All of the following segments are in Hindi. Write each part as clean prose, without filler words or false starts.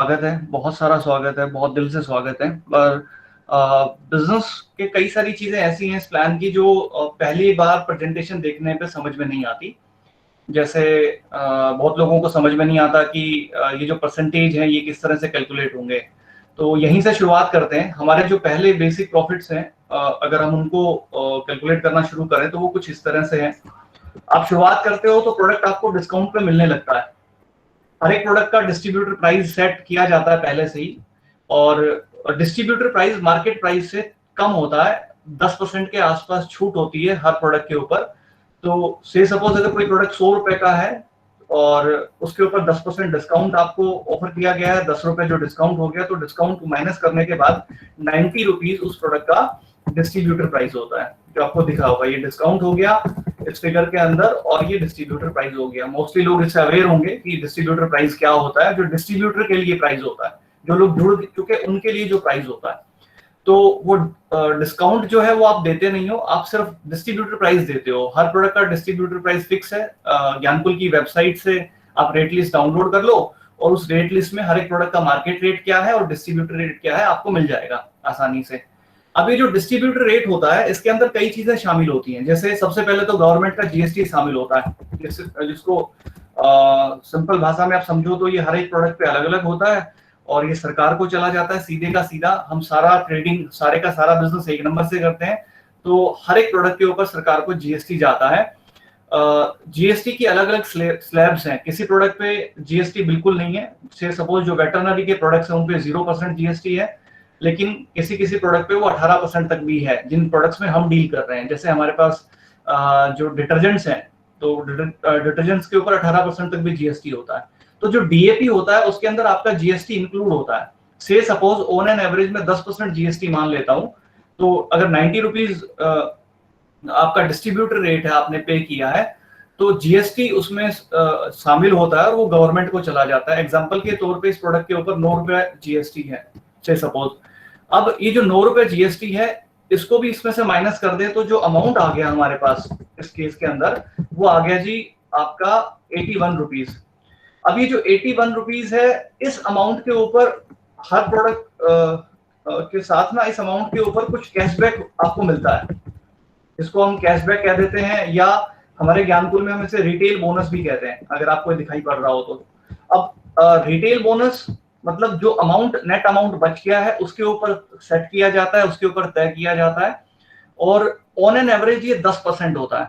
स्वागत है, बहुत सारा स्वागत है, बहुत दिल से स्वागत है। पर बिजनेस के कई सारी चीजें ऐसी हैं इस प्लान की जो पहली बार प्रेजेंटेशन देखने पे समझ में नहीं आती। जैसे बहुत लोगों को समझ में नहीं आता कि ये जो परसेंटेज है ये किस तरह से कैलकुलेट होंगे। तो यहीं से शुरुआत करते हैं। हमारे जो पहले बेसिक प्रॉफिट्स हैं, अगर हम उनको कैलकुलेट करना शुरू करें तो वो कुछ इस तरह से हैं। आप शुरुआत करते हो तो प्रोडक्ट आपको डिस्काउंट पे मिलने लगता है। हर एक प्रोडक्ट का डिस्ट्रीब्यूटर प्राइस सेट किया जाता है पहले से ही, और डिस्ट्रीब्यूटर प्राइस मार्केट प्राइस से कम होता है। 10% के आसपास छूट होती है हर प्रोडक्ट के ऊपर। तो से सपोज अगर कोई प्रोडक्ट 100 रुपए का है और उसके ऊपर 10% डिस्काउंट आपको ऑफर किया गया है, 10 रुपए जो डिस्काउंट हो गया, तो डिस्काउंट माइनस करने के बाद 90 रुपीज उस प्रोडक्ट का डिस्ट्रीब्यूटर प्राइस होता है, जो आपको दिखा होगा। ये डिस्काउंट हो गया इस फिगर के अंदर, और ये डिस्ट्रीब्यूटर प्राइस हो गया। मोस्टली लोग इससे अवेयर होंगे कि डिस्ट्रीब्यूटर प्राइस क्या होता है। जो डिस्ट्रीब्यूटर के लिए प्राइस होता है, जो लोग जुड़ चुके उनके लिए जो प्राइस होता है। तो वो डिस्काउंट जो है वो आप देते नहीं हो, आप सिर्फ डिस्ट्रीब्यूटर प्राइस देते हो। हर प्रोडक्ट का डिस्ट्रीब्यूटर प्राइस फिक्स है। ज्ञानकुल की वेबसाइट से आप रेट लिस्ट डाउनलोड कर लो, और उस रेट लिस्ट में हर एक प्रोडक्ट का मार्केट रेट क्या है और डिस्ट्रीब्यूटर रेट क्या है आपको मिल जाएगा आसानी से। अब ये जो डिस्ट्रीब्यूटर रेट होता है इसके अंदर कई चीजें शामिल होती हैं। जैसे सबसे पहले तो गवर्नमेंट का जीएसटी शामिल होता है, जिसको सिंपल भाषा में आप समझो तो ये हर एक प्रोडक्ट पे अलग अलग होता है, और ये सरकार को चला जाता है सीधे का सीधा। हम सारा ट्रेडिंग, सारे का सारा बिजनेस एक नंबर से करते हैं, तो हर एक प्रोडक्ट के ऊपर सरकार को जीएसटी जाता है। जीएसटी की अलग अलग स्लैब्स हैं। किसी प्रोडक्ट पे जीएसटी बिल्कुल नहीं है। से सपोज जो वेटरनरी के प्रोडक्ट्स हैं उन पे 0% जीएसटी है, लेकिन किसी किसी प्रोडक्ट पे वो 18% तक भी है, जिन प्रोडक्ट्स में हम डील कर रहे हैं। जैसे हमारे पास जो डिटर्जेंट्स हैं, तो डिटर्जेंट्स के ऊपर 18% तक भी जीएसटी होता है। तो जो डीएपी होता है उसके अंदर आपका जीएसटी इंक्लूड होता है। से सपोज ऑन एन एवरेज में 10% जीएसटी मान लेता हूं, तो अगर 90 रुपीज आपका डिस्ट्रीब्यूटर रेट है, आपने पे किया है, तो जीएसटी उसमें शामिल होता है और वो गवर्नमेंट को चला जाता है। एग्जांपल के तौर पे इस प्रोडक्ट के ऊपर 9 रुपए जीएसटी है से सपोज। अब ये जो 9 रुपए जीएसटी है, इसको भी इसमें से माइनस कर दे तो जो अमाउंट आ गया हमारे पास इस केस के अंदर, वो आ गया जी आपका 81 रुपीज। अब ये जो 81 रुपीज है, इस अमाउंट के ऊपर हर प्रोडक्ट के साथ ना, इस अमाउंट के ऊपर कुछ कैशबैक आपको मिलता है, इसको हम कैशबैक कह देते हैं, या हमारे ज्ञानकुल में हम इसे रिटेल बोनस भी कहते हैं, अगर आपको दिखाई पड़ रहा हो तो। अब रिटेल बोनस मतलब जो अमाउंट, नेट अमाउंट बच गया है उसके ऊपर सेट किया जाता है, उसके ऊपर तय किया जाता है, और ऑन एन एवरेज ये 10% होता है।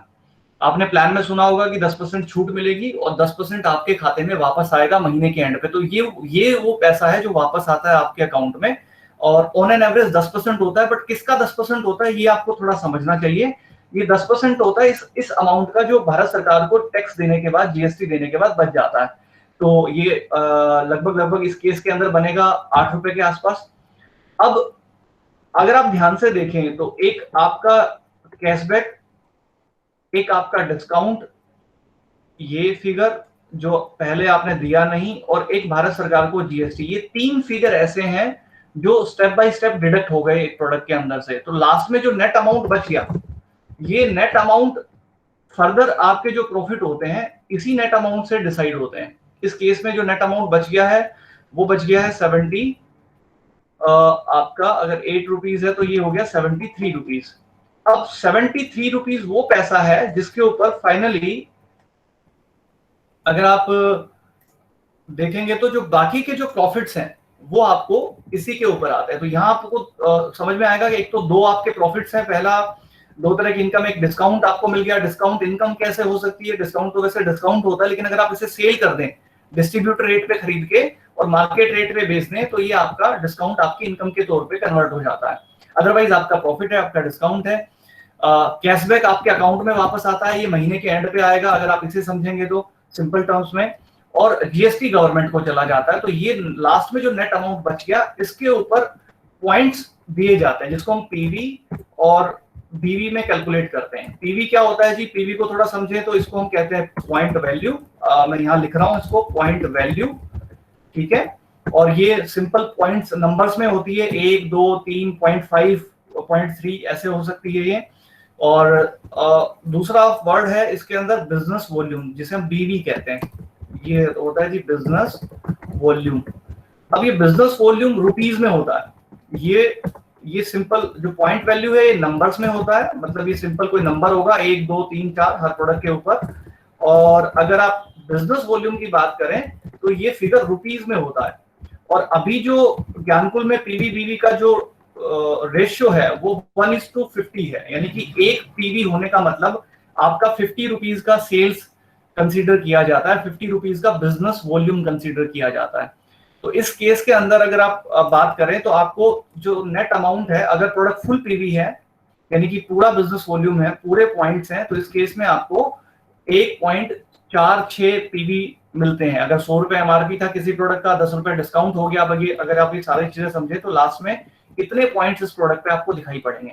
आपने प्लान में सुना होगा कि 10% छूट मिलेगी और 10% आपके खाते में वापस आएगा महीने के एंड पे। तो ये वो पैसा है जो वापस आता है आपके अकाउंट में, और ऑन एन एवरेज 10% होता है। बट किसका 10% होता है ये आपको थोड़ा समझना चाहिए। ये 10% होता है इस अमाउंट का जो भारत सरकार को टैक्स देने के बाद, जीएसटी देने के बाद बच जाता है। तो ये लगभग इस केस के अंदर बनेगा 8 रुपए के आसपास। अब अगर आप ध्यान से देखें तो एक आपका कैशबैक, एक आपका डिस्काउंट, ये फिगर जो पहले आपने दिया नहीं, और एक भारत सरकार को जीएसटी, ये 3 फिगर ऐसे हैं जो स्टेप बाय स्टेप डिडक्ट हो गए एक प्रोडक्ट के अंदर से। तो लास्ट में जो नेट अमाउंट बच गया, ये नेट अमाउंट फर्दर आपके जो प्रॉफिट होते हैं इसी नेट अमाउंट से डिसाइड होते हैं। इस केस में जो नेट अमाउंट बच गया है वो बच गया है 70, आपका अगर 8 रुपीज है तो ये हो गया 73 रुपीज। अब 73 रुपीज वो पैसा है जिसके ऊपर फाइनली अगर आप देखेंगे तो जो बाकी के जो प्रॉफिट्स हैं वो आपको इसी के ऊपर आते हैं। तो यहाँ आपको समझ में आएगा कि एक तो 2 आपके प्रॉफिट्स हैं। पहला, 2 तरह की इनकम, एक डिस्काउंट आपको मिल गया। डिस्काउंट इनकम कैसे हो सकती है? डिस्काउंट तो वैसे डिस्काउंट होता है, लेकिन अगर आप इसे सेल कर दें डिस्ट्रीब्यूटर रेट पे खरीद के और मार्केट रेट पे बेच दें, तो ये आपका डिस्काउंट आपकी इनकम के तौर पे कन्वर्ट हो जाता है। अदरवाइज आपका प्रॉफिट है, आपका डिस्काउंट है। कैशबैक आपके अकाउंट में वापस आता है, ये महीने के एंड पे आएगा अगर आप इसे समझेंगे तो सिंपल टर्म्स में, और जीएसटी गवर्नमेंट को चला जाता है। तो ये लास्ट में जो नेट अमाउंट बच गया इसके ऊपर पॉइंट्स दिए जाते हैं, जिसको हम पीवी और बीवी में कैलकुलेट करते हैं। पीवी क्या होता है जी? पीवी को थोड़ा समझें तो इसको हम कहते हैं पॉइंट वैल्यू। मैं यहाँ लिख रहा हूँ इसको पॉइंट वैल्यू, ठीक है। और ये सिंपल पॉइंट्स नंबर्स में होती है, 1, 2, 3, 0.5, 0.3 ऐसे हो सकती है ये। और दूसरा वर्ड है इसके अंदर बिजनेस वॉल्यूम, जिसे हम बीवी कहते हैं। ये होता है जी बिजनेस वॉल्यूम। अब ये बिजनेस वॉल्यूम रुपीज में होता है। ये सिंपल जो पॉइंट वैल्यू है ये नंबर्स में होता है, मतलब ये सिंपल कोई नंबर होगा 1 2 3 4 हर प्रोडक्ट के ऊपर। और अगर आप बिजनेस वॉल्यूम की बात करें तो ये फिगर रुपीज में होता है। और अभी जो ज्ञानकुल में पीवी बीवी का जो रेशियो है वो 1:50 है, यानी कि एक पीवी होने का मतलब आपका 50 रुपीज का सेल्स कंसीडर किया जाता है, 50 रुपीज का बिजनेस वॉल्यूम कंसीडर किया जाता है। तो इस केस के अंदर अगर आप बात करें तो आपको जो नेट अमाउंट है, अगर प्रोडक्ट फुल पीवी है यानी कि पूरा बिजनेस वॉल्यूम है, पूरे पॉइंट्स हैं, तो इस केस में आपको 1.46 पीवी मिलते हैं। अगर 100 रुपए एमआरपी था किसी प्रोडक्ट का, 10 रुपए डिस्काउंट हो गया, अगर आप ये सारी चीजें समझे तो लास्ट में कितने पॉइंट्स इस प्रोडक्ट पे आपको दिखाई पड़ेंगे।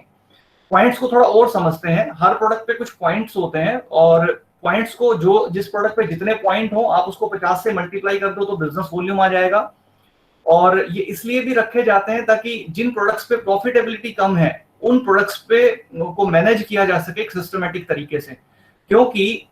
पॉइंट्स को थोड़ा और समझते हैं। हर प्रोडक्ट पे कुछ पॉइंट्स होते हैं और पॉइंट्स को जो जिस प्रोडक्ट पे जितने पॉइंट हो आप उसको 50 से मल्टीप्लाई कर दो तो बिजनेस वॉल्यूम आ जाएगा। और ये इसलिए भी रखे जाते हैं ताकि जिन प्रोडक्ट्स पे प्रॉफिटेबिलिटी कम है उन प्रोडक्ट्स पे को मैनेज किया जा सके एक सिस्टमेटिक तरीके से। क्योंकि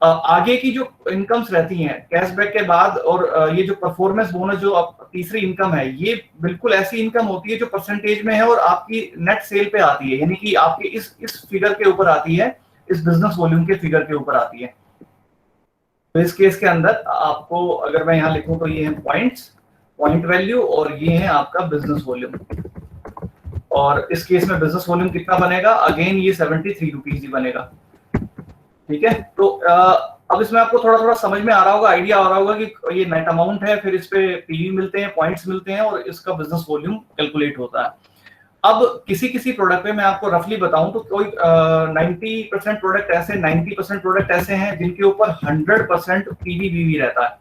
आगे की जो इनकम्स रहती हैं कैशबैक के बाद और ये जो परफॉर्मेंस बोनस जो तीसरी इनकम है, ये बिल्कुल ऐसी इनकम होती है जो परसेंटेज में है और आपकी नेट सेल पे आती है, यानी कि आपके इस फिगर के ऊपर आती है, इस बिजनेस वॉल्यूम के फिगर के ऊपर आती है। तो इस केस के अंदर आपको अगर मैं यहाँ लिखूं तो ये है पॉइंट वैल्यू और ये है आपका बिजनेस वॉल्यूम। और इस केस में बिजनेस वॉल्यूम कितना बनेगा, अगेन ये 73 रुपीज ही बनेगा। ठीक है, तो अब इसमें आपको थोड़ा थोड़ा समझ में आ रहा होगा, आइडिया आ रहा होगा कि ये नेट अमाउंट है, फिर इस पे पीवी मिलते हैं, पॉइंट्स मिलते हैं और इसका बिजनेस वॉल्यूम कैलकुलेट होता है। अब किसी प्रोडक्ट पे मैं आपको रफली बताऊं तो कोई 90% प्रोडक्ट ऐसे 90% प्रोडक्ट ऐसे हैं जिनके ऊपर 100% पीवी बीवी रहता है।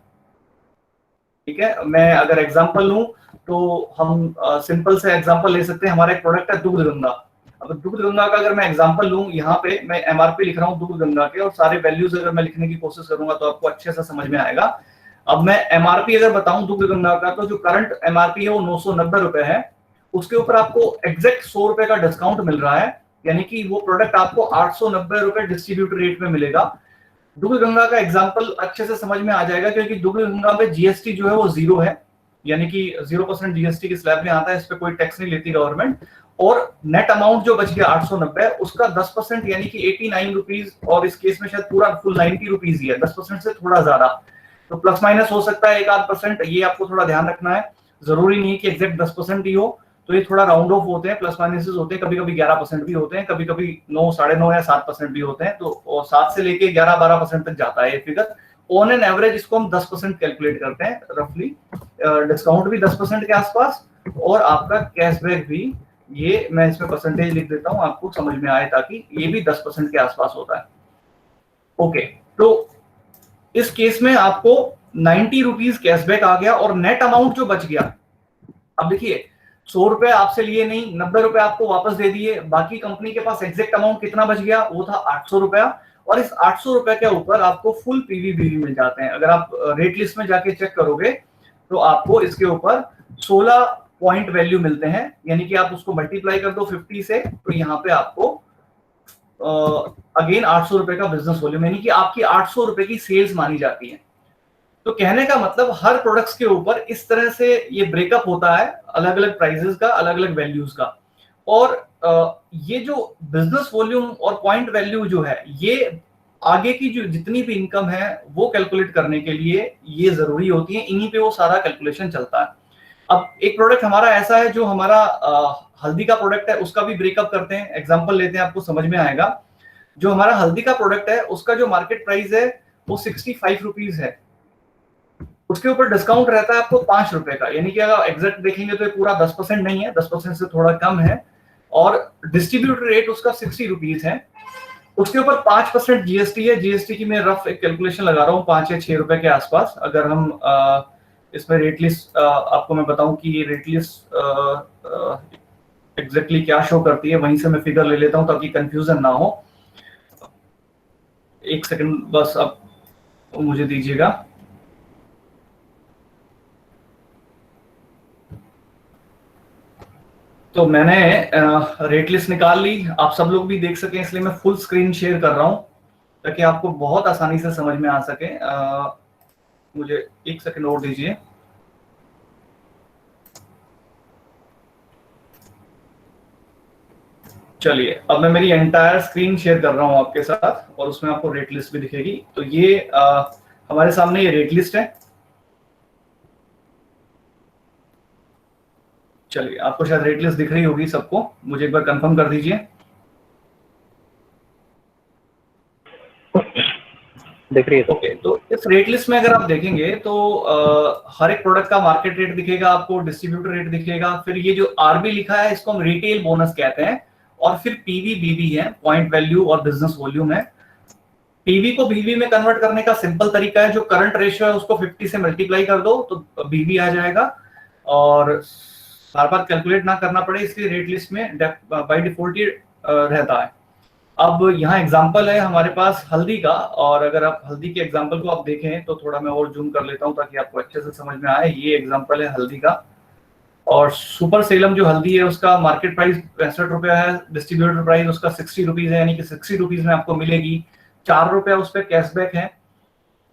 ठीक है, मैं अगर एग्जांपल लूं तो हम सिंपल से एग्जांपल ले सकते हैं। हमारा एक प्रोडक्ट है दूध गंगा। अब दूध गंगा का अगर मैं एग्जांपल लूं, यहाँ पे मैं एमआरपी लिख रहा हूँ दूध गंगा के और सारे वैल्यूज अगर मैं लिखने की कोशिश करूंगा तो आपको अच्छे से समझ में आएगा। अब मैं एमआरपी अगर बताऊं दूध गंगा का, तो जो करंट एमआरपी है वो 990 रुपए है। उसके ऊपर आपको एग्जैक्ट 100 रुपए का डिस्काउंट मिल रहा है, यानी कि वो प्रोडक्ट आपको 890 रुपए डिस्ट्रीब्यूटर रेट में मिलेगा। दूध गंगा का एग्जांपल अच्छे से समझ में आ जाएगा क्योंकि दूध गंगा पे जीएसटी जो है वो 0 है, यानी कि 0% जीएसटी की स्लैब में आता है, इस पे कोई टैक्स नहीं लेती गवर्नमेंट। और नेट अमाउंट जो बच गया 890, उसका 10% यानी कि 89 रुपीज, और इस केस में शायद पूरा फुल 90 रुपीज ही है, 10% से थोड़ा ज्यादा, तो प्लस माइनस हो सकता है 1-8%, ये आपको थोड़ा ध्यान रखना है। जरूरी नहीं है कि एग्जैक्ट 10% ही हो, तो ये थोड़ा राउंड ऑफ होते हैं, प्लस माइनस होते हैं, कभी कभी 11% भी होते हैं, कभी कभी 9, 9.5 या 7% भी होते हैं। तो और 7 से लेके 11-12% तक जाता है ये फिगर। ऑन एन एवरेज इसको हम 10% कैलकुलेट करते हैं रफली। डिस्काउंट भी 10% के आसपास और आपका कैशबैक भी, ये मैं इसमें परसेंटेज लिख देता हूं आपको समझ में आए, ताकि ये भी 10% के आसपास होता है। ओके, तो इस केस में आपको 90 रुपीज कैशबैक आ गया और नेट अमाउंट जो बच गया, अब देखिए 100 रुपए आपसे लिए नहीं, 90 रुपए आपको वापस दे दिए, बाकी कंपनी के पास एग्जैक्ट अमाउंट कितना बच गया, वो था 800 रुपया। और इस 800 रुपए के ऊपर आपको फुल पीवी बीवी मिल जाते हैं। अगर आप रेट लिस्ट में जाके चेक करोगे तो आपको इसके ऊपर 16 पॉइंट वैल्यू मिलते हैं, यानी कि आप उसको मल्टीप्लाई कर दो 50 से, तो यहाँ पे आपको अगेन 800 रुपए का बिजनेस वॉल्यूम, यानी कि आपकी 800 रुपए की सेल्स मानी जाती है। तो कहने का मतलब हर प्रोडक्ट्स के ऊपर इस तरह से ये ब्रेकअप होता है, अलग अलग प्राइसेस का, अलग अलग वैल्यूज का। और ये जो बिजनेस वॉल्यूम और पॉइंट वैल्यू जो है, ये आगे की जो जितनी भी इनकम है वो कैलकुलेट करने के लिए ये जरूरी होती है, इन्हीं पे वो सारा कैलकुलेशन चलता है। अब एक प्रोडक्ट हमारा ऐसा है जो हमारा हल्दी का प्रोडक्ट है, उसका भी ब्रेकअप करते हैं, एग्जांपल लेते हैं, आपको समझ में आएगा। जो हमारा हल्दी का प्रोडक्ट है उसका जो मार्केट प्राइस है वो 65 रुपीज है। उसके ऊपर डिस्काउंट रहता है आपको 5 रुपए का, यानी कि अगर एग्जैक्ट देखेंगे तो ये पूरा 10% नहीं है, 10% से थोड़ा कम है। और डिस्ट्रीब्यूटर रेट उसका 60 रुपीज है। उसके ऊपर 5% जीएसटी है। जीएसटी की मैं रफ एक कैलकुलेशन लगा रहा हूँ 5 या 6 रुपए के आसपास। अगर हम इसमें रेट लिस्ट आपको मैं बताऊं कि ये रेट लिस्ट एग्जैक्टली क्या शो करती है, वहीं से मैं फिगर ले लेता हूं ताकि कंफ्यूजन ना हो। एक सेकंड बस अब मुझे दीजिएगा। तो मैंने रेट लिस्ट निकाल ली, आप सब लोग भी देख सकें, इसलिए मैं फुल स्क्रीन शेयर कर रहा हूं ताकि आपको बहुत आसानी से समझ में आ सके। मुझे एक सेकंड और दीजिए। चलिए, अब मैं मेरी एंटायर स्क्रीन शेयर कर रहा हूँ आपके साथ और उसमें आपको रेट लिस्ट भी दिखेगी। तो ये हमारे सामने ये रेट लिस्ट है। चलिए, आपको शायद रेट लिस्ट दिख रही होगी सबको, मुझे एक बार कंफर्म कर दीजिए। दिख रही है। ओके, तो इस रेट लिस्ट में अगर आप देखेंगे तो हर एक प्रोडक्ट का मार्केट रेट दिखेगा आपको, डिस्ट्रीब्यूटर रेट दिखेगा, फिर ये जो आरबी लिखा है इसको हम रिटेल बोनस कहते हैं, और फिर पीवी बीवी है, पॉइंट वैल्यू और बिजनेस वॉल्यूम है। पीवी को बीवी में कन्वर्ट करने का सिंपल तरीका है, जो करंट रेशियो है उसको 50 से मल्टीप्लाई कर दो तो बीवी आ जाएगा, और बार बार कैलकुलेट ना करना पड़े इसलिए रेट लिस्ट में बाय डिफॉल्ट ही रहता है। अब यहाँ एग्जाम्पल है हमारे पास हल्दी का, और अगर आप हल्दी के एग्जाम्पल को आप देखें तो थोड़ा मैं और जूम कर लेता हूँ ताकि आपको अच्छे से समझ में आए। ये एग्जाम्पल है हल्दी का, और सुपर सेलम जो हल्दी है उसका मार्केट प्राइस 65 रुपया है, डिस्ट्रीब्यूटर प्राइस उसका 60 रुपीज है, यानी कि 60 रुपीज में आपको मिलेगी। 4 रुपया उस पर कैशबैक है,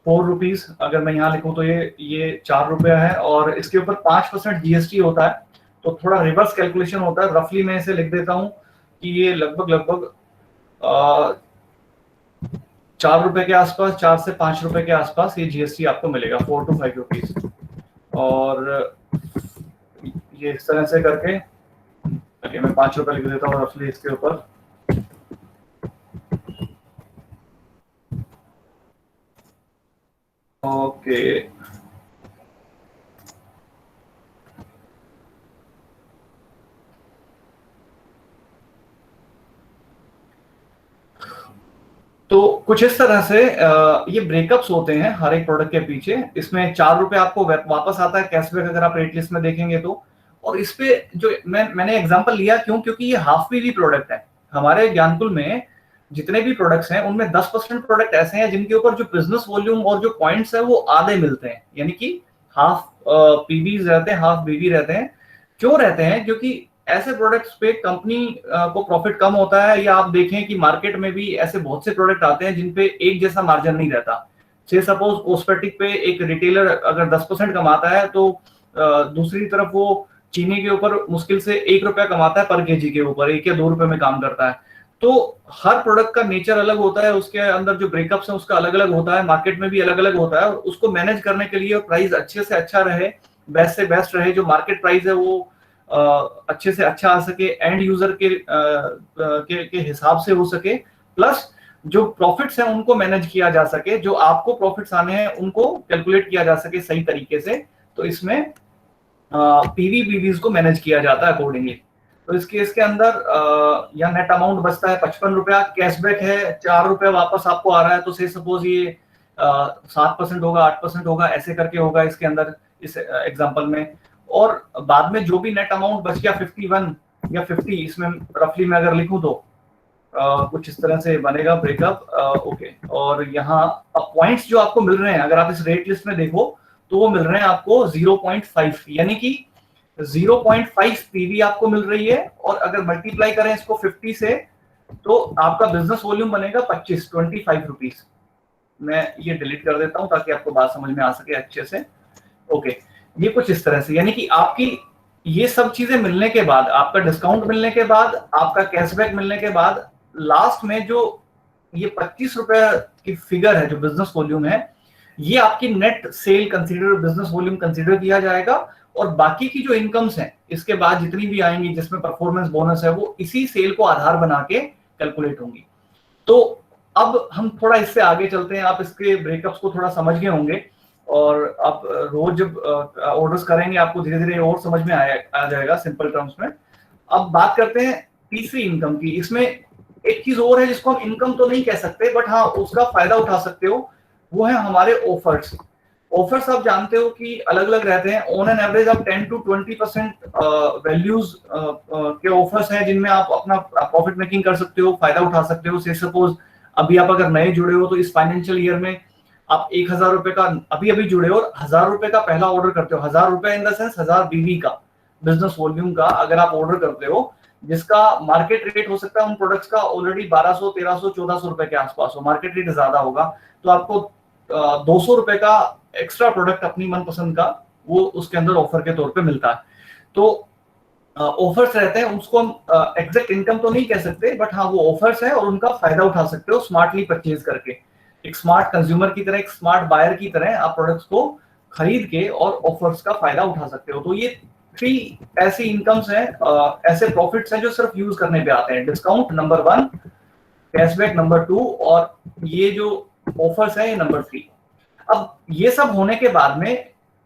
4 रुपीज अगर मैं यहाँ लिखूँ तो ये 4 रुपया है, और इसके ऊपर 5% जीएसटी होता है। तो थोड़ा रिवर्स कैलकुलेशन होता है, रफली मैं इसे लिख देता हूँ कि ये लगभग 4 रुपए के आसपास, 4 से 5 रुपए के आसपास ये जीएसटी आपको मिलेगा, 4 to 5 रुपीज। और ये इस तरह से करके, चलिए मैं 5 रुपए लिख देता हूँ रफली इसके ऊपर। ओके, तो कुछ इस तरह से ये ब्रेकअप्स होते हैं हर एक प्रोडक्ट के पीछे। इसमें 4 रुपए आपको वापस आता है कैशबैक अगर आप रेट लिस्ट में देखेंगे तो। और इस पे जो मैंने एग्जांपल लिया क्यों, क्योंकि ये हाफ पीवी प्रोडक्ट है। हमारे ज्ञानकुल में जितने भी प्रोडक्ट्स हैं उनमें 10% प्रोडक्ट ऐसे हैं जिनके ऊपर जो बिजनेस वॉल्यूम और जो पॉइंट्स है वो आधे मिलते हैं, यानी कि हाफ पीवीज रहते हैं, हाफ बीवी रहते हैं। क्यों रहते हैं? क्योंकि ऐसे प्रोडक्ट्स पे कंपनी को प्रॉफिट कम होता है, या आप देखें कि मार्केट में भी ऐसे बहुत से प्रोडक्ट आते हैं जिन पे एक जैसा मार्जिन नहीं रहता। से सपोज कॉस्मेटिक पे एक रिटेलर अगर 10% कमाता है तो दूसरी तरफ वो चीनी के ऊपर मुश्किल से 1 रुपया कमाता है पर केजी के ऊपर, 1 या 2 रुपए में काम करता है। तो हर प्रोडक्ट का नेचर अलग होता है, उसके अंदर जो ब्रेकअप्स है उसका अलग अलग होता है, मार्केट में भी अलग अलग होता है, और उसको मैनेज करने के लिए प्राइस अच्छे से अच्छा रहे, बेस्ट से बेस्ट रहे, जो मार्केट प्राइस है वो अच्छे से अच्छा आ सके, एंड यूजर के हिसाब से हो सके, प्लस जो प्रॉफिट्स हैं उनको मैनेज किया जा सके, जो आपको प्रॉफिट्स आने हैं उनको कैलकुलेट किया जा सके सही तरीके से। तो इसमें पीवी बीवीज को मैनेज किया जाता है अकॉर्डिंगली। तो इस केस के अंदर यहाँ नेट अमाउंट बचता है 55 रुपया, कैशबैक है 4 रुपया वापस आपको आ रहा है, तो से सपोज ये 7% होगा, 8% होगा, ऐसे करके होगा इसके अंदर इस एग्जांपल में। और बाद में जो भी नेट अमाउंट बच गया 51 या 50, इसमें रफली मैं अगर लिखूं तो कुछ इस तरह से बनेगा ब्रेकअप। ओके, और यहाँ अब पॉइंट्स जो आपको मिल रहे हैं अगर आप इस रेट लिस्ट में देखो तो वो मिल रहे हैं आपको 0.5, यानी कि 0.5 पीवी आपको मिल रही है। और अगर मल्टीप्लाई करें इसको 50 से तो आपका बिजनेस वॉल्यूम बनेगा 25 रुपीज। मैं ये डिलीट कर देता हूं ताकि आपको बात समझ में आ सके अच्छे से। ओके, ये कुछ इस तरह से, यानी कि आपकी ये सब चीजें मिलने के बाद, आपका डिस्काउंट मिलने के बाद, आपका कैशबैक मिलने के बाद, लास्ट में जो ये 25 रुपए की फिगर है जो बिजनेस वॉल्यूम है, ये आपकी net cell consider, business volume consider किया जाएगा। और बाकी की जो इनकम्स हैं इसके बाद जितनी भी आएंगी जिसमें परफॉर्मेंस बोनस है वो इसी सेल को आधार बना के कैलकुलेट होंगी। तो अब हम थोड़ा इससे आगे चलते हैं, आप इसके ब्रेकअप्स को थोड़ा समझ गए होंगे, और आप रोज जब ऑर्डर्स करेंगे आपको धीरे धीरे और समझ में आ जाएगा सिंपल टर्म्स में। अब बात करते हैं तीसरी इनकम की। इसमें एक चीज और है जिसको हम इनकम तो नहीं कह सकते, बट हाँ उसका फायदा उठा सकते हो, वो है हमारे ऑफर्स। ऑफर्स आप जानते हो कि अलग अलग रहते हैं, ऑन एन एवरेज आप 10 to 20% वैल्यूज के ऑफर्स हैं जिनमें आप अपना प्रॉफिट मेकिंग कर सकते हो, फायदा उठा सकते हो। से सपोज अभी आप अगर नए जुड़े हो तो इस फाइनेंशियल ईयर में आप 1000 रुपए का अभी जुड़े हो और 1000 रुपए का पहला ऑर्डर करते हो, 1000 रुपए इन द सेंस 1000 बीवी का बिजनेस वॉल्यूम का अगर आप ऑर्डर करते हो, जिसका मार्केट रेट हो सकता है उन प्रोडक्ट्स का ऑलरेडी 1200, 1300, 1400 रुपए के आसपास हो, मार्केट रेट ज्यादा होगा, तो आपको 200 रुपए का एक्स्ट्रा प्रोडक्ट अपनी मनपसंद का वो उसके अंदर ऑफर के तौर पे मिलता है। तो ऑफर्स रहते हैं, उसको हम एग्जैक्ट इनकम तो नहीं कह सकते, बट हाँ वो ऑफर्स है और उनका फायदा उठा सकते हो स्मार्टली परचेज करके। एक स्मार्ट कंज्यूमर की तरह, एक स्मार्ट बायर की तरह आप प्रोडक्ट्स को खरीद के और ऑफर्स का फायदा उठा सकते हो। तो ये 3 ऐसी इनकम्स हैं, ऐसे प्रॉफिट्स हैं जो सिर्फ यूज करने पे आते हैं। डिस्काउंट नंबर 1, कैशबैक नंबर 2, और ये जो ऑफर्स है ये नंबर 3। अब ये सब होने के बाद में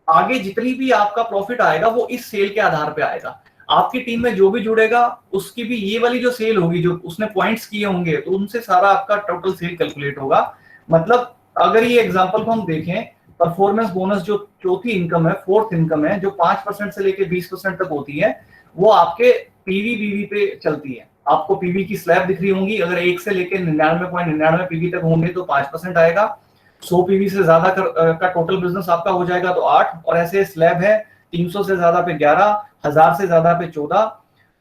आगे जितनी भी आपका प्रॉफिट आएगा वो इस सेल के आधार पे आएगा। आपकी टीम में जो भी जुड़ेगा उसकी भी ये वाली जो सेल होगी, जो उसने पॉइंट्स किए होंगे, तो उनसे सारा आपका टोटल सेल कैलकुलेट होगा। मतलब अगर ये एग्जांपल को हम देखें, परफॉर्मेंस बोनस जो चौथी इनकम है, फोर्थ इनकम है, जो 5% से लेके 20% तक होती है, वो आपके पीवी बीवी पे चलती है। आपको पीवी की स्लैब दिख रही होंगी, अगर 1 से लेके 99.99 पीवी तक होंगे तो 5% आएगा। 100 पीवी से ज्यादा का टोटल बिजनेस आपका हो जाएगा तो 8, और ऐसे स्लैब है 300 से ज्यादा पे 11, 1000 से ज्यादा पे 14,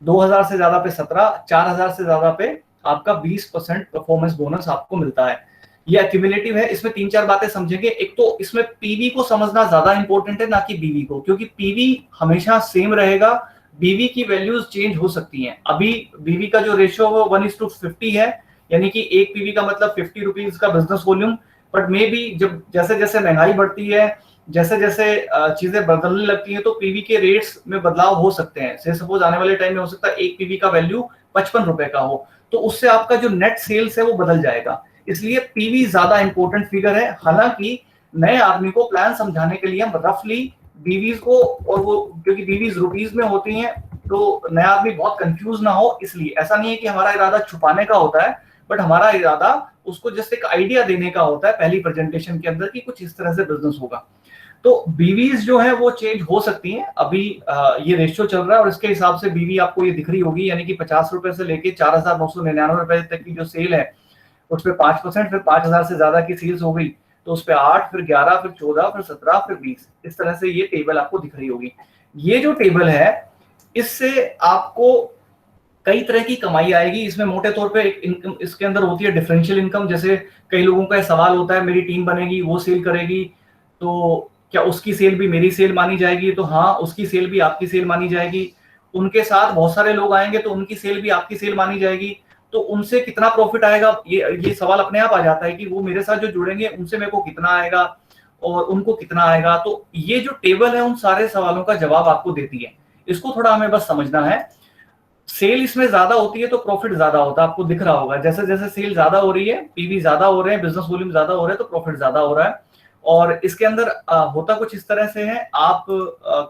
2000 से ज्यादा पे 17, 4000 से ज्यादा पे आपका 20% परफॉर्मेंस बोनस आपको मिलता है। ये एक्यूमुलेटिव है। इसमें 3-4 बातें समझेंगे। एक तो इसमें पीवी को समझना ज्यादा इंपॉर्टेंट है, ना कि बीवी को, क्योंकि पीवी हमेशा सेम रहेगा, बीवी की वैल्यूज चेंज हो सकती हैं। अभी बीवी का जो रेशियो है वो 1:50 है, यानी कि एक पीवी का मतलब 50 रुपीज का business volume. But may be जब जैसे जैसे महंगाई बढ़ती है, जैसे जैसे चीजें बदलने लगती हैं, तो पीवी के रेट्स में बदलाव हो सकते हैं। से सपोज आने वाले टाइम में हो सकता है एक पीवी का वैल्यू 55 रुपए का हो, तो उससे आपका जो नेट सेल्स है वो बदल जाएगा। इसलिए पीवी ज्यादा इंपॉर्टेंट फिगर है। हालांकि नए आदमी को प्लान समझाने के लिए हम रफली बीवीज को, और वो क्योंकि बीवीज रुपीज में होती हैं तो नया आदमी बहुत कंफ्यूज ना हो, इसलिए ऐसा नहीं है कि हमारा इरादा छुपाने का होता है, बट हमारा इरादा उसको जस्ट एक आइडिया देने का होता है पहली प्रेजेंटेशन के अंदर कि कुछ इस तरह से बिजनेस होगा। तो बीवीज जो है वो चेंज हो सकती हैं। अभी ये रेशियो चल रहा है और इसके हिसाब से बीवी आपको ये दिख रही होगी, यानी कि 50 रुपए से लेके 4999 रुपए तक की जो सेल है उस पर 5%, फिर 5000 से ज्यादा की सेल्स हो गई तो उस पर 8, फिर 11, फिर 14, फिर 17, फिर 20, इस तरह से ये टेबल आपको दिख रही होगी। ये जो टेबल है इससे आपको कई तरह की कमाई आएगी। इसमें मोटे तौर पे एक इनकम इसके अंदर होती है डिफरेंशियल इनकम। जैसे कई लोगों का सवाल होता है, मेरी टीम बनेगी, वो सेल करेगी, तो क्या उसकी सेल भी मेरी सेल मानी जाएगी? तो हाँ, उसकी सेल भी आपकी सेल मानी जाएगी। उनके साथ बहुत सारे लोग आएंगे तो उनकी सेल भी आपकी सेल मानी जाएगी। तो उनसे कितना प्रॉफिट आएगा, ये सवाल अपने आप आ जाता है कि वो मेरे साथ जो जुड़ेंगे उनसे मेरे को कितना आएगा और उनको कितना आएगा। तो ये जो टेबल है उन सारे सवालों का जवाब आपको देती है। इसको थोड़ा हमें बस समझना है। सेल इसमें ज्यादा होती है तो प्रॉफिट ज्यादा होता है, आपको दिख रहा होगा। जैसे जैसे सेल ज्यादा हो रही है, पीवी ज्यादा हो रहे हैं, बिजनेस वॉल्यूम ज्यादा हो रहा है, तो प्रॉफिट ज्यादा हो रहा है। और इसके अंदर होता कुछ इस तरह से है, आप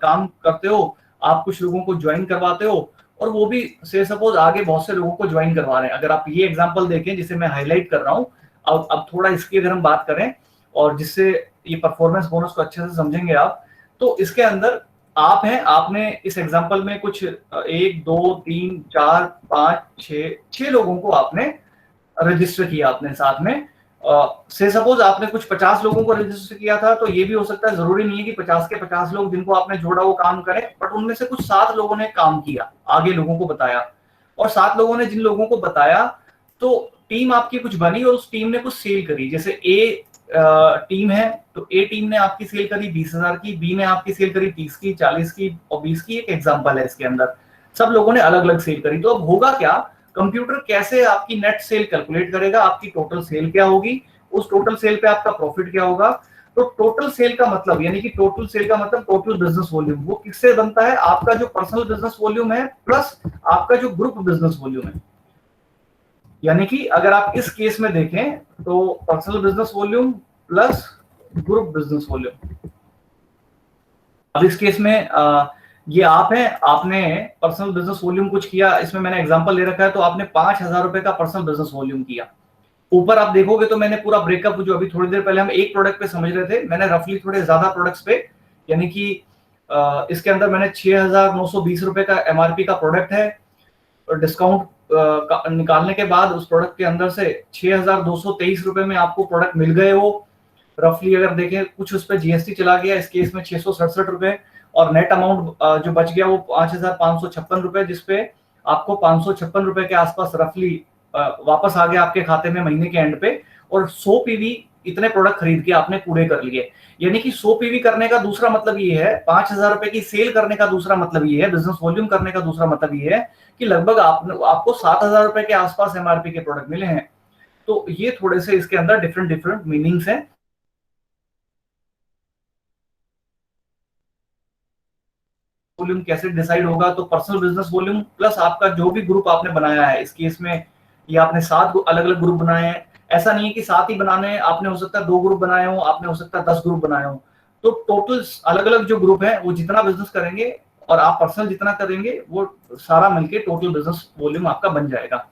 काम करते हो, आप कुछ लोगों को ज्वाइन करवाते हो और वो भी से सपोज आगे बहुत से लोगों को ज्वाइन करवा रहे हैं। अगर आप ये एग्जांपल देखें जिसे मैं हाईलाइट कर रहा हूँ, अब थोड़ा इसकी अगर हम बात करें और जिससे ये परफॉर्मेंस बोनस को अच्छे से समझेंगे आप, तो इसके अंदर आप हैं, आपने इस एग्जांपल में कुछ 1 2 3 4 5 6 लोगों को आपने रजिस्टर किया अपने साथ में। से सपोज आपने कुछ 50 लोगों को रजिस्टर किया था, तो ये भी हो सकता है, जरूरी नहीं है कि 50 के 50 लोग जिनको आपने जोड़ा वो काम करें, बट उनमें से कुछ 7 लोगों ने काम किया, आगे लोगों को बताया, और 7 लोगों ने जिन लोगों को बताया तो टीम आपकी कुछ बनी और उस टीम ने कुछ सेल करी। जैसे ए टीम है तो ए टीम ने आपकी सेल करी 20,000 की, बी ने आपकी सेल करी 30 की, 40 की और 20 की। एक एग्जांपल है इसके अंदर, सब लोगों ने अलग अलग सेल करी। तो अब होगा क्या, कंप्यूटर कैसे आपकी नेट सेल कैलकुलेट करेगा, आपकी टोटल सेल क्या होगी, उस टोटल सेल पे आपका प्रॉफिट क्या होगा। तो टोटल सेल का मतलब, यानी कि टोटल सेल का मतलब टोटल बिजनेस वॉल्यूम, वो किससे बनता है, आपका जो पर्सनल बिजनेस वॉल्यूम है प्लस आपका जो ग्रुप बिजनेस वॉल्यूम है। यानी कि अगर आप इस केस में देखें तो personal business volume plus group business volume. अब इस केस में ये आप हैं, आपने पर्सनल बिजनेस वॉल्यूम कुछ किया, इसमें मैंने एग्जांपल ले रखा है, तो आपने 5,000 रुपए का पर्सनल बिजनेस वॉल्यूम किया। ऊपर आप देखोगे तो मैंने पूरा ब्रेकअप, जो अभी थोड़ी देर पहले हम एक प्रोडक्ट पे समझ रहे थे, मैंने रफली थोड़े ज्यादा प्रोडक्ट्स पे, यानी कि इसके अंदर मैंने 6,920 रुपए का एमआरपी का प्रोडक्ट है, डिस्काउंट निकालने के बाद उस प्रोडक्ट के अंदर से 6,223 रुपए में आपको प्रोडक्ट मिल गए हो। रफली अगर देखें कुछ उस पर जीएसटी चला गया, इस केस में 667 रुपए, और नेट अमाउंट जो बच गया वो 5,556 रुपए, जिसपे आपको 556 रुपए के आसपास रफली वापस आ गया आपके खाते में महीने के एंड पे। और 100 पीवी इतने प्रोडक्ट खरीद के आपने पूरे कर लिए। यानी कि 100 पीवी करने का दूसरा मतलब ये है, 5,000 रुपए की सेल करने का दूसरा मतलब ये है, बिजनेस वॉल्यूम करने का दूसरा मतलब ये है कि लगभग आपको 7,000 रुपए के आसपास एमआरपी के प्रोडक्ट मिले हैं। तो ये थोड़े से इसके अंदर डिफरेंट डिफरेंट मीनिंग्स हैं। वॉल्यूम कैसे डिसाइड होगा, तो पर्सनल बिजनेस वॉल्यूम प्लस आपका जो भी ग्रुप आपने बनाया है, इस केस में ये आपने 7 अलग अलग ग्रुप बनाए हैं। ऐसा नहीं है कि 7 ही बनाने हैं, आपने हो सकता है 2 ग्रुप बनाए हो, आपने हो सकता है 10 ग्रुप बनाए हो। तो टोटल अलग अलग जो ग्रुप है वो जितना बिजनेस करेंगे और आप पर्सनल जितना करेंगे वो सारा मिलके टोटल बिजनेस वॉल्यूम आपका बन जाएगा।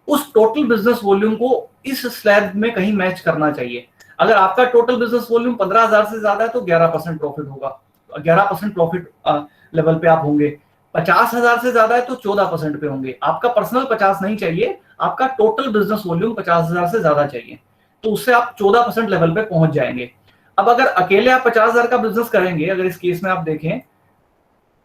उस टोटल बिजनेस वॉल्यूम को इस स्लैब में कहीं मैच करना चाहिए। अगर आपका टोटल बिजनेस वॉल्यूम 15,000 से ज्यादा है तो 11% प्रॉफिट होगा, 11% प्रॉफिट लेवल पे आप होंगे। 50,000 से ज्यादा है तो 14% पे होंगे। आपका पर्सनल 50 नहीं चाहिए, आपका टोटल बिजनेस वॉल्यूम 50,000 से ज्यादा चाहिए, तो उससे आप 14% लेवल पे पहुंच जाएंगे। अब अगर अकेले आप 50,000 का बिजनेस करेंगे, अगर इस केस में आप देखें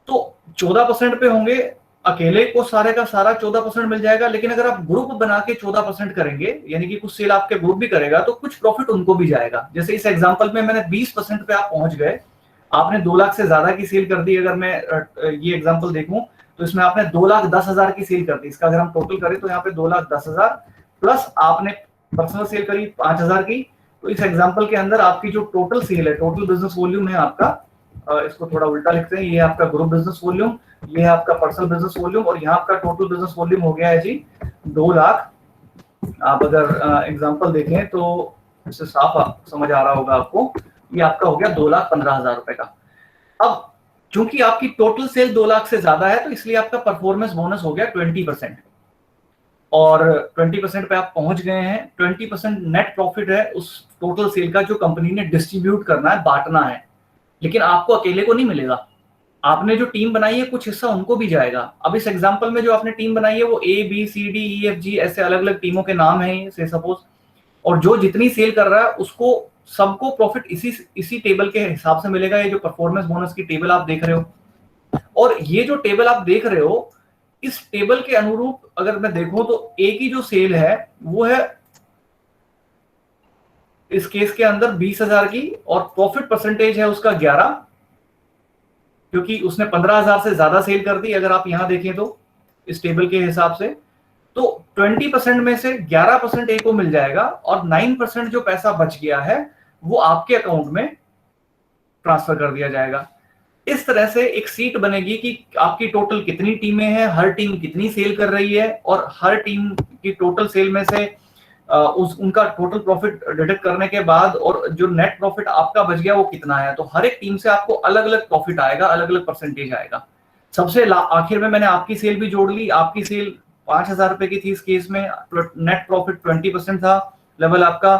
तो 14% पे होंगे, अकेले को सारे का सारा 14% मिल जाएगा। लेकिन अगर आप ग्रुप बना के 14% करेंगे, यानी कि कुछ सेल आपके ग्रुप भी करेगा तो कुछ प्रॉफिट उनको भी जाएगा। जैसे इस एग्जांपल में मैंने 20% पे आप पहुंच गए, आपने 2 लाख से ज्यादा की सेल कर दी। अगर मैं ये एग्जांपल देखूं तो इसमें आपने 2,10,000 की सेल कर दी। इसका अगर हम टोटल करें तो यहाँ पे 2,10,000 प्लस आपने पर्सनल सेल करी 5,000 की। तो इस एग्जांपल के अंदर आपकी जो टोटल सेल है, टोटल बिजनेस वॉल्यूम है आपका, इसको थोड़ा उल्टा लिखते हैं, ये आपका ग्रुप बिजनेस वॉल्यूम, ये है आपका पर्सनल बिजनेस वॉल्यूम, और यहाँ आपका टोटल बिजनेस वॉल्यूम हो गया है जी 2 लाख। आप अगर एग्जांपल देखें तो इससे साफ समझ आ रहा होगा आपको, ये आपका हो गया 2,15,000 रुपए का। अब चूंकि आपकी टोटल सेल 2 लाख से ज्यादा है तो इसलिए आपका परफॉर्मेंस बोनस हो गया 20%, और 20% पे आप पहुंच गए हैं। 20% नेट प्रॉफिट है उस टोटल सेल का जो कंपनी ने डिस्ट्रीब्यूट करना है, बांटना है। लेकिन आपको अकेले को नहीं मिलेगा, आपने जो टीम बनाई है कुछ हिस्सा उनको भी जाएगा। अब इस एग्जांपल में जो आपने टीम बनाई है वो ABCDEFG ऐसे अलग अलग टीमों के नाम हैं से सपोज, और जो जितनी सेल कर रहा है उसको सबको प्रॉफिट इसी टेबल के हिसाब से मिलेगा। ये जो परफॉर्मेंस बोनस की टेबल आप देख रहे हो, और ये जो टेबल आप देख रहे हो, इस टेबल के अनुरूप अगर मैं देखूं तो ए की जो सेल है वो है इस केस के अंदर 20,000 की, और प्रॉफिट परसेंटेज है उसका 11, क्योंकि उसने 15,000 से ज्यादा सेल कर दी। अगर आप यहां देखें तो इस टेबल के हिसाब से तो 20% में से 11% ए को मिल जाएगा, और 9% जो पैसा बच गया है वो आपके अकाउंट में ट्रांसफर कर दिया जाएगा। इस तरह से एक सीट बनेगी कि आपकी टोटल कितनी टीमें हैं, हर टीम कितनी सेल कर रही है, और हर टीम की टोटल सेल में से उनका टोटल प्रॉफिट डिडक्ट करने के बाद और जो नेट प्रॉफिट आपका बच गया वो कितना है। तो हर एक टीम से आपको अलग अलग प्रॉफिट आएगा, अलग अलग परसेंटेज आएगा। सबसे आखिर में मैंने आपकी सेल भी जोड़ ली। आपकी सेल 5,000 रुपए की थी इस केस में, नेट प्रॉफिट 20% था लेवल आपका,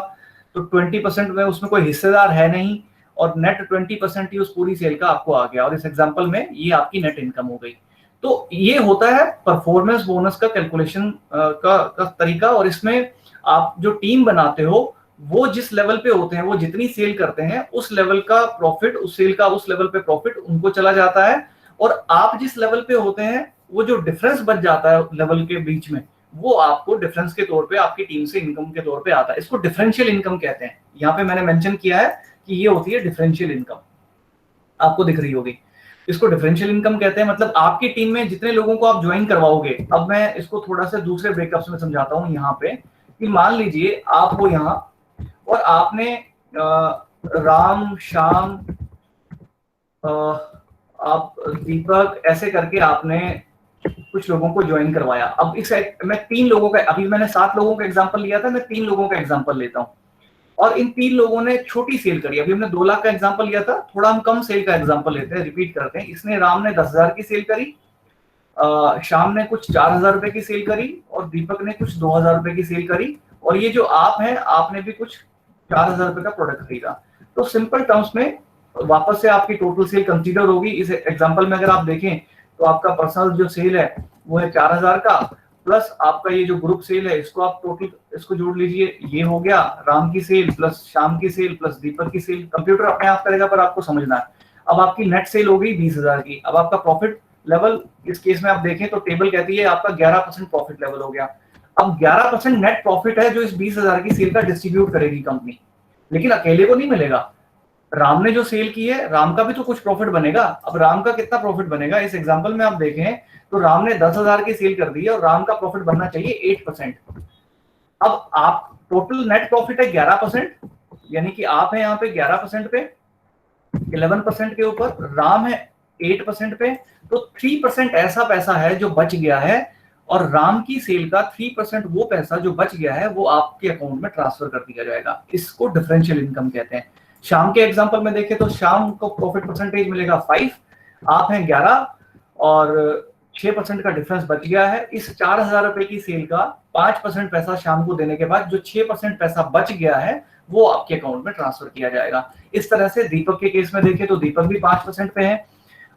तो 20% में उसमें कोई हिस्सेदार है नहीं, और नेट 20% ही उस पूरी सेल का आपको आ गया, और इस एग्जांपल में ये आपकी नेट इनकम हो गई। तो ये होता है परफॉर्मेंस बोनस का कैलकुलेशन का तरीका। और इसमें आप जो टीम बनाते हो वो जिस लेवल पे होते हैं, वो जितनी सेल करते हैं उस लेवल का प्रॉफिट, उस सेल का उस लेवल पे प्रॉफिट उनको चला जाता है, और आप जिस लेवल पे होते हैं वो जो डिफरेंस बच जाता है लेवल के बीच में, वो आपको डिफरेंस के तौर पे आपकी टीम से इनकम के तौर पे आता है। इसको डिफरेंशियल इनकम कहते हैं। यहाँ पे मैंने मेंशन किया है कि ये होती है डिफरेंशियल इनकम, आपको दिख रही होगी। इसको डिफरेंशियल इनकम कहते हैं, मतलब आपकी टीम में जितने लोगों को आप ज्वाइन करवाओगे। अब मैं इसको थोड़ा सा दूसरे ब्रेकअप्स में समझाता हूँ। यहाँ पे कि मान लीजिए आप हो यहाँ और आपने राम, श्याम, आप दीपक, ऐसे करके आपने कुछ लोगों को ज्वाइन करवाया। अब इस मैं 3 लोगों का, अभी मैंने 7 लोगों का एग्जांपल लिया था, मैं 3 लोगों का एग्जांपल लेता हूँ। और इन 3 लोगों ने छोटी सेल करी। अभी हमने 2 लाख का एग्जांपल लिया था, थोड़ा हम कम सेल का एग्जांपल लेते हैं, रिपीट करते हैं। इसने राम ने 10,000 की सेल करी, श्याम ने कुछ 4,000 रुपए की सेल करी, और दीपक ने कुछ 2,000 रुपए की सेल करी, और ये जो आप हैं आपने भी कुछ 4,000 रुपए का प्रोडक्ट खरीदा। तो सिंपल टर्म्स में वापस से आपकी टोटल सेल कंसीडर होगी। इस एग्जांपल में अगर आप देखें तो आपका पर्सनल जो सेल है वो है 4,000 का, प्लस आपका ये जो ग्रुप सेल है इसको आप टोटल इसको जोड़ लीजिए। ये हो गया राम की सेल प्लस श्याम की सेल प्लस दीपक की सेल। कंप्यूटर अपने आप करेगा पर आपको समझना है। अब आपकी नेट सेल हो गई 20,000 की। अब आपका प्रॉफिट लेवल इस केस में आप देखें तो टेबल कहती है आपका 11% प्रॉफिट लेवल हो गया। अब 11% नेट प्रॉफिट है जो इस 20,000 की सेल का डिस्ट्रीब्यूट करेगी कंपनी। लेकिन अकेले को नहीं मिलेगा। राम ने जो सेल की है, राम का भी तो कुछ प्रॉफिट बनेगा। अब राम का कितना प्रॉफिट बनेगा, इस एग्जांपल में आप देखें तो राम ने 10,000 की सेल कर दी है और राम का प्रॉफिट बनना चाहिए 8%। अब आप टोटल नेट प्रॉफिट है 11%, यानी कि आप है यहाँ पे 11% पे, 11% के ऊपर, राम है 8% पे, तो 3% ऐसा पैसा है जो बच गया है, और राम की सेल का 3% वो पैसा जो बच गया है वो आपके अकाउंट में ट्रांसफर कर दिया जाएगा। इसको डिफरेंशियल इनकम कहते हैं। शाम के एग्जांपल में देखें तो शाम को प्रॉफिट परसेंटेज मिलेगा 5, आप हैं 11, और 6% का डिफरेंस बच गया है। इस 4,000 रुपए की सेल का 5% पैसा शाम को देने के बाद जो 6% पैसा बच गया है वो आपके अकाउंट में ट्रांसफर किया जाएगा। इस तरह से दीपक के केस में देखें तो दीपक भी 5% पे है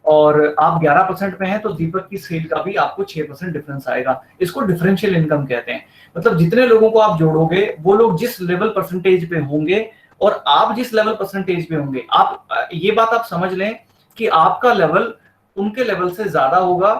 और आप 11% पे हैं, तो दीपक की सेल का भी आपको 6% डिफरेंस आएगा। इसको डिफरेंशियल इनकम कहते हैं। मतलब जितने लोगों को आप जोड़ोगे वो लोग जिस लेवल परसेंटेज पे होंगे और आप जिस लेवल परसेंटेज पे होंगे, आप ये बात आप समझ लें कि आपका लेवल उनके लेवल से ज्यादा होगा,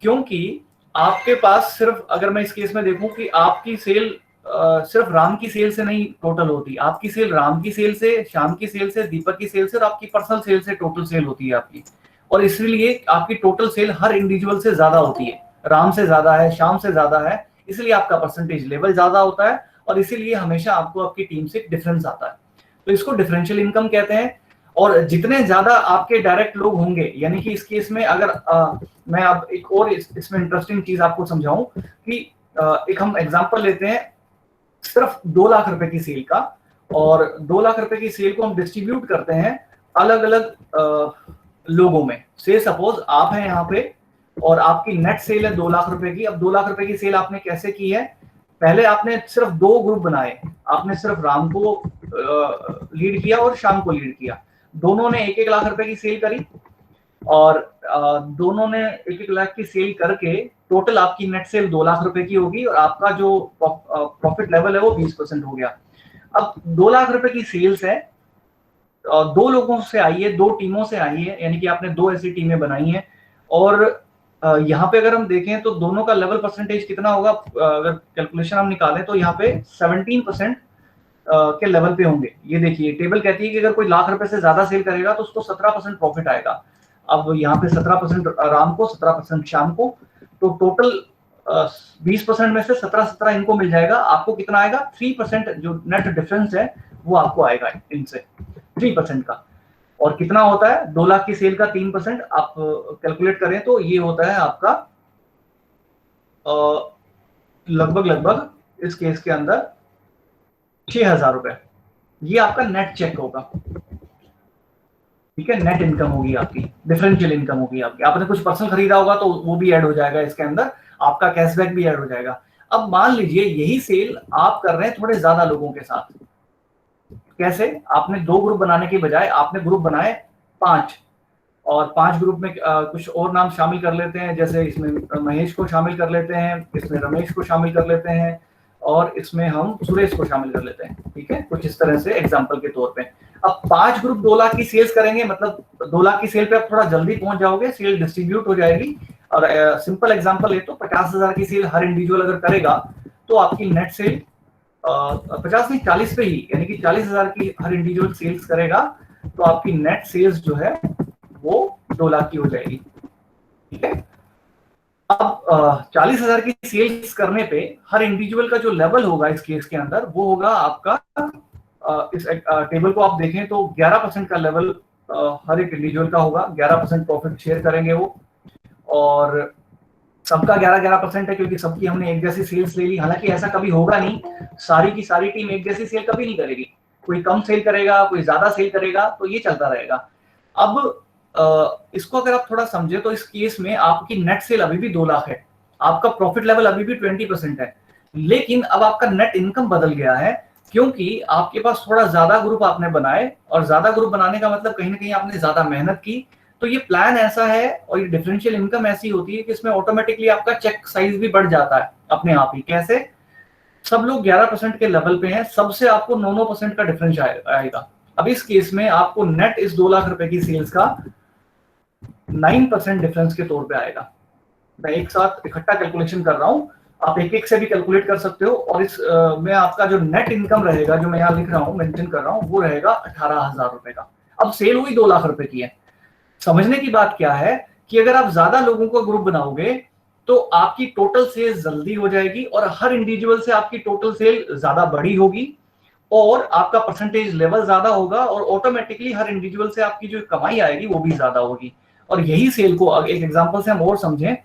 क्योंकि आपके पास सिर्फ, अगर मैं इस केस में देखूं कि आपकी सेल सिर्फ राम की सेल से नहीं टोटल होती, आपकी सेल राम की सेल से, श्याम की सेल से, दीपक की सेल से और आपकी पर्सनल सेल से टोटल सेल होती है आपकी। और इसलिए आपकी टोटल सेल हर इंडिविजुअल से ज्यादा होती है, राम से ज्यादा है, श्याम से ज्यादा है, इसलिए आपका परसेंटेज लेवल ज्यादा होता है और इसीलिए हमेशा आपको आपकी टीम से डिफरेंस आता है। तो इसको डिफरेंशियल इनकम कहते हैं। और जितने ज्यादा आपके डायरेक्ट लोग होंगे, यानी कि इस केस में अगर मैं अब एक और इसमें इंटरेस्टिंग चीज आपको समझाऊं कि एक हम एग्जांपल लेते हैं सिर्फ 2 लाख रुपए की सेल का, और 2 लाख रुपए की सेल को हम डिस्ट्रीब्यूट करते हैं अलग अलग लोगों में। से सपोज आप हैं यहाँ पे और आपकी नेट सेल है 2 लाख रुपए की। अब 2 लाख रुपए की सेल आपने कैसे की है, पहले आपने सिर्फ 2 ग्रुप बनाए, आपने सिर्फ राम को लीड किया और श्याम को लीड किया। दोनों ने 1-1 लाख रुपए की सेल करी और दोनों ने 1-1 लाख की सेल करके टोटल आपकी नेट सेल 2 लाख रुपए की होगी और आपका जो प्रॉफिट लेवल है वो 20% हो गया। अब 2 लाख रुपए की सेल्स है, 2 लोगों से आई है, 2 टीमों से आई है, यानी कि आपने 2 ऐसी टीमें बनाई हैं। और यहाँ पे अगर हम देखें तो दोनों का लेवल परसेंटेज कितना होगा, अगर कैलकुलेशन हम निकालें तो यहाँ पे 17% के लेवल पे होंगे। ये देखिए टेबल कहती है कि अगर कोई लाख रुपए से ज्यादा सेल करेगा तो उसको 17% प्रॉफिट आएगा। अब यहाँ पे 17% राम को, 17% श्याम को, तो टोटल 20% में से 17 इनको मिल जाएगा। आपको कितना आएगा, 3% जो नेट डिफरेंस है वो आपको आएगा इनसे 3% का। और कितना होता है 2 लाख की सेल का 3%, आप कैलकुलेट करें तो ये होता है आपका लगभग इस केस के अंदर 6,000 रुपए। ये आपका नेट चेक होगा, ठीक है, नेट इनकम होगी आपकी, डिफरेंशियल इनकम होगी आपकी। आपने कुछ पर्सनल खरीदा होगा तो वो भी ऐड हो जाएगा इसके अंदर, आपका कैशबैक भी ऐड हो जाएगा। अब मान लीजिए यही सेल आप कर रहे हैं थोड़े ज्यादा लोगों के साथ। कैसे, आपने 2 ग्रुप बनाने के बजाय आपने ग्रुप बनाए 5, और 5 ग्रुप में कुछ और नाम शामिल कर लेते हैं, जैसे इसमें महेश को शामिल कर लेते हैं, इसमें रमेश को शामिल कर लेते हैं और इसमें हम सुरेश को शामिल कर लेते हैं, ठीक है, कुछ इस तरह से एग्जांपल के तौर पे। अब 5 ग्रुप 2 लाख की सेल्स करेंगे, मतलब 2 लाख की सेल पे आप थोड़ा जल्दी पहुंच जाओगे, सेल डिस्ट्रीब्यूट हो जाएगी। और सिंपल एग्जांपल है तो 50,000 की सेल हर इंडिविजुअल अगर करेगा तो आपकी नेट सेल 50 नहीं 40 पे ही, यानी कि 40,000 की हर इंडिविजुअल सेल्स करेगा तो आपकी नेट सेल्स जो है वो 2 लाख की हो जाएगी, ठीक है। अब 40,000 की सेल्स करने पे हर इंडिविजुअल का जो लेवल होगा इस केस के अंदर वो होगा आपका, इस टेबल को आप देखें तो 11% का लेवल हर एक इंडिविजुअल का होगा, 11% प्रॉफिट शेयर करेंगे वो, और सबका 11% है क्योंकि सबकी हमने एक जैसी सेल्स ले ली। हालांकि ऐसा कभी होगा नहीं, सारी की सारी टीम एक जैसी सेल कभी नहीं करेगी, कोई कम सेल करेगा, कोई ज्यादा सेल करेगा, तो ये चलता रहेगा। अब इसको अगर आप थोड़ा समझे तो इस केस में आपकी नेट सेल अभी भी 2 लाख है, आपका प्रॉफिट लेवल अभी भी 20% है, लेकिन अब आपका नेट इनकम बदल गया है क्योंकि आपके पास थोड़ा ज्यादा ग्रुप आपने बनाए, और ज्यादा ग्रुप बनाने का मतलब कहीं ना कहीं आपने ज्यादा मेहनत की। तो ये प्लान ऐसा है और ये डिफरेंशियल इनकम ऐसी होती है कि इसमें ऑटोमेटिकली आपका चेक साइज भी बढ़ जाता है अपने आप ही। कैसे, सब लोग 11% के लेवल पे हैं, सबसे आपको 9% का डिफरेंस आएगा। अब इस केस में आपको नेट इस 2 लाख रुपए की सेल्स का 9% डिफरेंस के तौर पे आएगा। मैं एक साथ इकट्ठा कैलकुलेशन कर रहा हूं, आप एक एक से भी कैलकुलेट कर सकते हो। और इस में आपका जो नेट इनकम रहेगा, जो मैं यहाँ लिख रहा हूँ, मेंशन कर रहा हूँ, वो रहेगा 18,000 रुपए का। अब सेल हुई 2 लाख रुपए की है। समझने की बात क्या है कि अगर आप ज्यादा लोगों का ग्रुप बनाओगे तो आपकी टोटल सेल जल्दी हो जाएगी और हर इंडिविजुअल से आपकी टोटल सेल ज्यादा बड़ी होगी और आपका परसेंटेज लेवल ज्यादा होगा और ऑटोमेटिकली हर इंडिविजुअल से आपकी जो कमाई आएगी वो भी ज्यादा होगी। और यही सेल को एक एग्जांपल से हम और समझें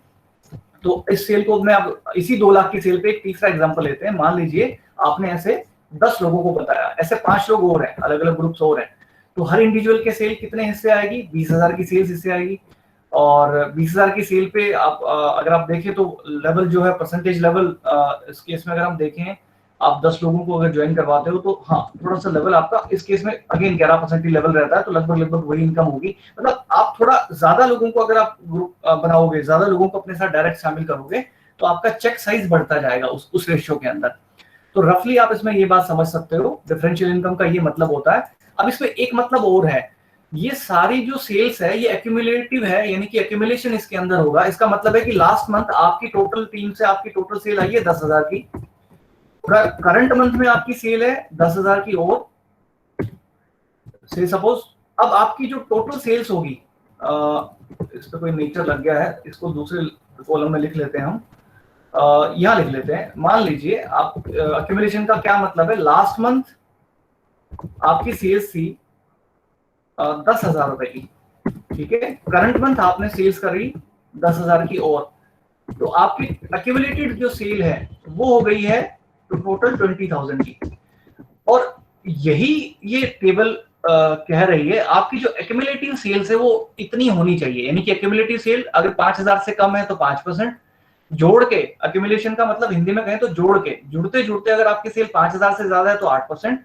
तो इस सेल को मैं अब इसी 2 लाख की सेल पे एक तीसरा एग्जांपल लेते हैं। मान लीजिए आपने ऐसे 10 लोगों को बताया, ऐसे 5 लोग और हैं, अलग अलग ग्रुप्स और हैं, तो हर इंडिविजुअल के सेल कितने हिस्से आएगी? 20,000 की सेल्स हिस्से आएगी। और 20,000 की सेल पे आप अगर आप देखें तो लेवल जो है, परसेंटेज लेवल, इस केस में अगर हम देखें, आप 10 लोगों को अगर ज्वाइन करवाते हो तो हाँ थोड़ा सा लेवल आपका इस केस में अगेन 11% ही लेवल रहता है, तो लगभग लगभग वही इनकम होगी। मतलब आप थोड़ा ज्यादा लोगों को अगर आप ग्रुप बनाओगे, ज्यादा लोगों को अपने साथ डायरेक्ट शामिल करोगे तो आपका चेक साइज बढ़ता जाएगा उस रेशियो के अंदर। तो रफली आप इसमें ये बात समझ सकते हो, डिफरेंशियल इनकम का ये मतलब होता है। अब इसमें एक मतलब और है, ये सारी जो सेल्स है ये एक्यूमुलेटिव है, यानी कि एक्यूमुलेशन इसके अंदर होगा। इसका मतलब है कि लास्ट मंथ आपकी टोटल टीम से आपकी टोटल सेल आई है 10,000 की, करंट मंथ में आपकी सेल है 10,000 की, और से सपोज अब आपकी जो टोटल सेल्स होगी, इस पे कोई नेचर लग गया है, इसको दूसरे कॉलम में लिख लेते हैं हम, यहां लिख लेते हैं। मान लीजिए आप एक्यूमुलेशन का क्या मतलब है, लास्ट मंथ आपकी सेल्स थी 10,000 रुपए की, ठीक है, करंट मंथ आपने सेल्स करी 10,000 की, और तो आपकी एक्यूमुलेटेड जो सेल है वो हो गई है तो टोटल 20,000 की। और यही ये टेबल कह रही है आपकी जो एक्यूमुलेटिव सेल्स है वो इतनी होनी चाहिए, यानी कि एक्यूमुलेटिव सेल अगर 5,000 से कम है तो 5%, जोड़ के, एक्यूमुलेशन का मतलब हिंदी में कहें तो जोड़ के, जुड़ते जुड़ते अगर आपकी सेल 5,000 से ज्यादा है तो 8%,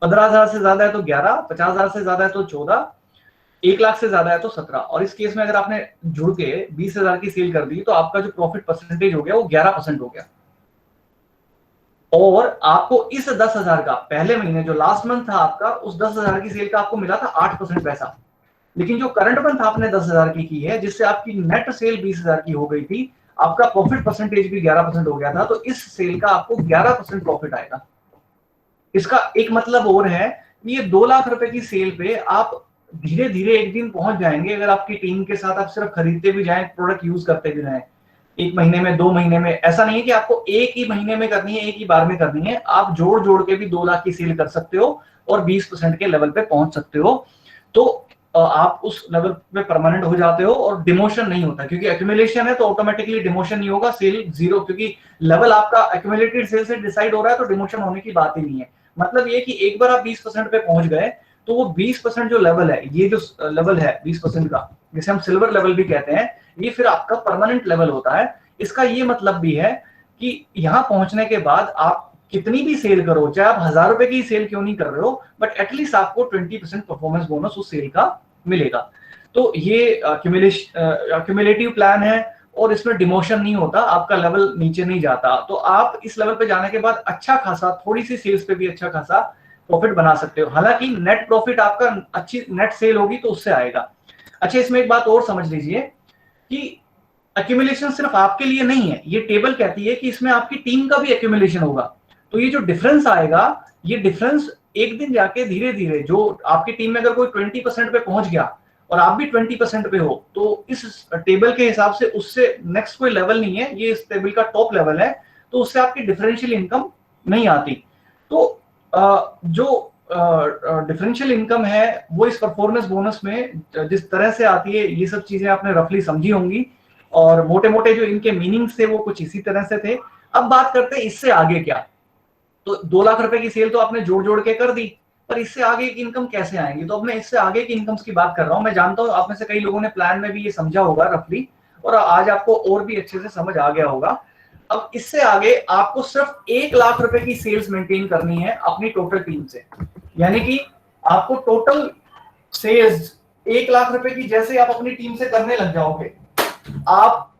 15,000 से ज्यादा है तो 11, 50,000 से ज्यादा है तो 14, 1 लाख से ज्यादा है तो 17। और इस केस में अगर आपने जुड़ के 20,000 की सेल कर दी तो आपका जो प्रॉफिट परसेंटेज हो गया वो 11% हो गया। और आपको इस 10,000 का पहले महीने जो लास्ट मंथ था आपका, उस 10,000 की सेल का आपको मिला था 8% पैसा। लेकिन जो करंट मंथ आपने 10,000 की है, जिससे आपकी नेट सेल 20,000 की हो गई थी, आपका प्रॉफिट परसेंटेज भी 11% हो गया था, तो इस सेल का आपको 11% प्रॉफिट आएगा। इसका एक मतलब और है कि ये 2 लाख रुपए की सेल पे आप धीरे धीरे एक दिन पहुंच जाएंगे अगर आपकी टीम के साथ आप सिर्फ खरीदते भी जाएं, प्रोडक्ट यूज करते भी रहें। 1 महीने में, 2 महीने में, ऐसा नहीं है कि आपको एक ही महीने में करनी है, एक ही बार में करनी है। आप जोड़ जोड़ के भी 2 लाख की सेल कर सकते हो और 20% के लेवल पे पहुंच सकते हो। तो आप उस लेवल पे परमानेंट हो जाते हो और डिमोशन नहीं होता, क्योंकि एक्यूमुलेशन है तो ऑटोमेटिकली डिमोशन नहीं होगा, सेल जीरो, क्योंकि लेवल आपका एक्यूमुलेटेड सेल से डिसाइड हो रहा है, तो डिमोशन होने की बात ही नहीं है। मतलब ये कि एक बार आप 20% पे पहुंच गए तो वो 20% जो लेवल है, ये जो लेवल है 20% का, जिसे हम सिल्वर लेवल भी कहते हैं, ये फिर आपका परमानेंट लेवल होता है। इसका ये मतलब भी है कि यहां पहुंचने के बाद आप कितनी भी सेल करो, चाहे आप 1,000 रुपए की सेल क्यों नहीं कर रहे हो, बट एटलीस्ट आपको 20% परफॉर्मेंस बोनस उस सेल का मिलेगा। तो ये एक्यूमुलेटिव प्लान है और इसमें डिमोशन नहीं होता, आपका लेवल नीचे नहीं जाता। तो आप इस लेवल पे जाने के बाद अच्छा खासा, थोड़ी सी सेल्स पे भी अच्छा खासा प्रॉफिट बना सकते हो। हालांकि नेट प्रॉफिट आपका अच्छी नेट सेल होगी तो उससे आएगा। अच्छा, इसमें एक बात और समझ लीजिए कि एक्यूमुलेशन सिर्फ आपके लिए नहीं है, ये टेबल कहती है कि इसमें आपकी टीम का भी एक्यूमुलेशन होगा। तो ये जो डिफरेंस आएगा, ये डिफरेंस एक दिन जाके धीरे धीरे, जो आपकी टीम में अगर कोई 20% पे पहुंच गया और आप भी 20% पे हो, तो इस टेबल के हिसाब से उससे नेक्स्ट कोई लेवल नहीं है, ये इस टेबल का टॉप लेवल है, तो उससे आपकी डिफरेंशियल इनकम नहीं आती। तो जो डिफरेंशियल इनकम है वो इस परफॉर्मेंस बोनस में जिस तरह से आती है, ये सब चीजें आपने रफली समझी होंगी और मोटे मोटे जो इनके मीनिंग्स थे वो कुछ इसी तरह से थे। अब बात करते हैं इससे आगे क्या। तो 2 लाख रुपए की सेल तो आपने जोड़ जोड़ के कर दी, पर इससे आगे की इनकम कैसे आएंगी? तो अब मैं इससे आगे की इनकम्स की बात कर रहा हूं। मैं जानता हूं आप में से कई लोगों ने प्लान में भी ये समझा होगा रफली, और आज आपको और भी अच्छे से समझ आ गया होगा। अब इससे आगे आपको सिर्फ 1 लाख रुपए की सेल्स मेंटेन करनी है अपनी टोटल टीम से, यानी कि आपको टोटल सेल्स 1 लाख रुपए की जैसे आप अपनी टीम से करने लग जाओगे, आप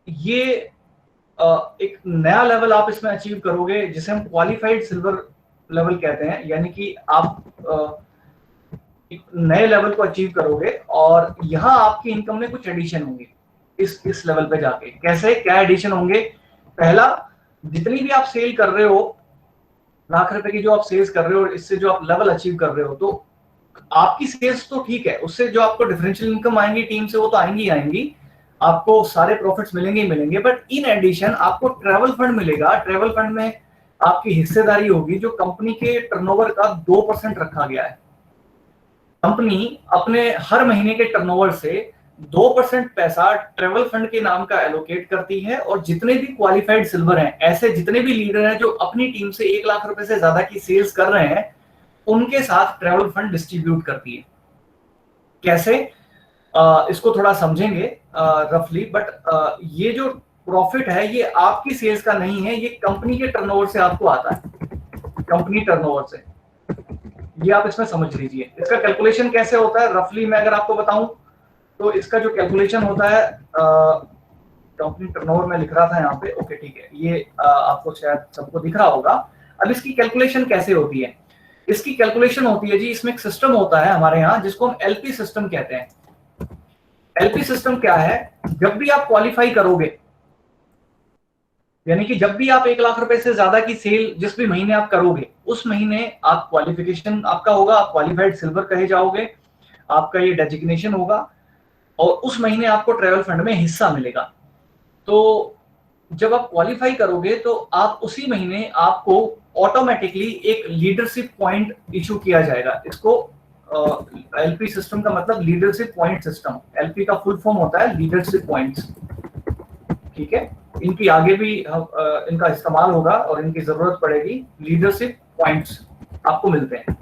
ये एक नया लेवल आप इसमें अचीव करोगे जिसे हम क्वालिफाइड सिल्वर लेवल कहते हैं, यानी कि आप एक नए लेवल को अचीव करोगे और यहां आपकी इनकम में कुछ एडिशन होंगे इस लेवल पे जाके। कैसे, क्या एडिशन होंगे? पहला, जितनी भी आप सेल कर रहे हो, लाख रुपए की जो आप सेल्स कर रहे हो, इससे जो आप लेवल अचीव कर रहे हो, तो आपकी सेल्स तो ठीक है, उससे जो आपको डिफरेंशियल इनकम आएंगी टीम से, वो तो आएंगी आएंगी, आपको सारे प्रॉफिट्स मिलेंगे ही मिलेंगे, बट इन एडिशन आपको ट्रैवल फंड मिलेगा। ट्रैवल फंड में आपकी हिस्सेदारी होगी, जो कंपनी के टर्नओवर का 2% रखा गया है। कंपनी अपने हर महीने के टर्नओवर से 2% पैसा ट्रैवल फंड के नाम का एलोकेट करती है, और जितने भी क्वालिफाइड सिल्वर हैं, ऐसे जितने भी लीडर हैं जो अपनी टीम से 1 लाख रुपए से ज्यादा की सेल्स कर रहे हैं, उनके साथ ट्रैवल फंड डिस्ट्रीब्यूट करती है। कैसे, इसको थोड़ा समझेंगे रफली, बट ये जो प्रॉफिट है ये आपकी सेल्स का नहीं है, ये कंपनी के टर्नओवर से आपको आता है, कंपनी टर्नओवर से। ये आप इसमें समझ लीजिए। इसका कैलकुलेशन कैसे होता है रफली मैं अगर आपको बताऊं, तो इसका जो कैलकुलेशन होता है, कंपनी टर्नओवर में लिख रहा था यहाँ पे, ओके ठीक है, ये आपको शायद सबको दिख रहा होगा। अब इसकी कैलकुलेशन कैसे होती है? इसकी कैलकुलेशन होती है जी, इसमें एक सिस्टम होता है हमारे यहाँ जिसको हम एलपी सिस्टम कहते हैं। एलपी सिस्टम क्या है? जब भी आप क्वालिफाई करोगे, यानी कि जब भी आप 1 लाख रुपए से ज्यादा की सेल जिस भी महीने आप करोगे, उस महीने आप क्वालिफिकेशन आपका होगा, आप क्वालिफाइड सिल्वर कहे जाओगे, आपका ये डेजिग्नेशन होगा, और उस महीने आपको ट्रैवल फंड में हिस्सा मिलेगा। तो जब आप क्वालिफाई करोगे तो आप उसी महीने आपको ऑटोमेटिकली एक लीडरशिप पॉइंट इशू किया जाएगा। इसको एलपी सिस्टम का मतलब लीडरशिप पॉइंट सिस्टम, एलपी का फुल फॉर्म होता है लीडरशिप पॉइंट्स, ठीक है। इनकी आगे भी इनका इस्तेमाल होगा और इनकी जरूरत पड़ेगी। लीडरशिप पॉइंट्स आपको मिलते हैं,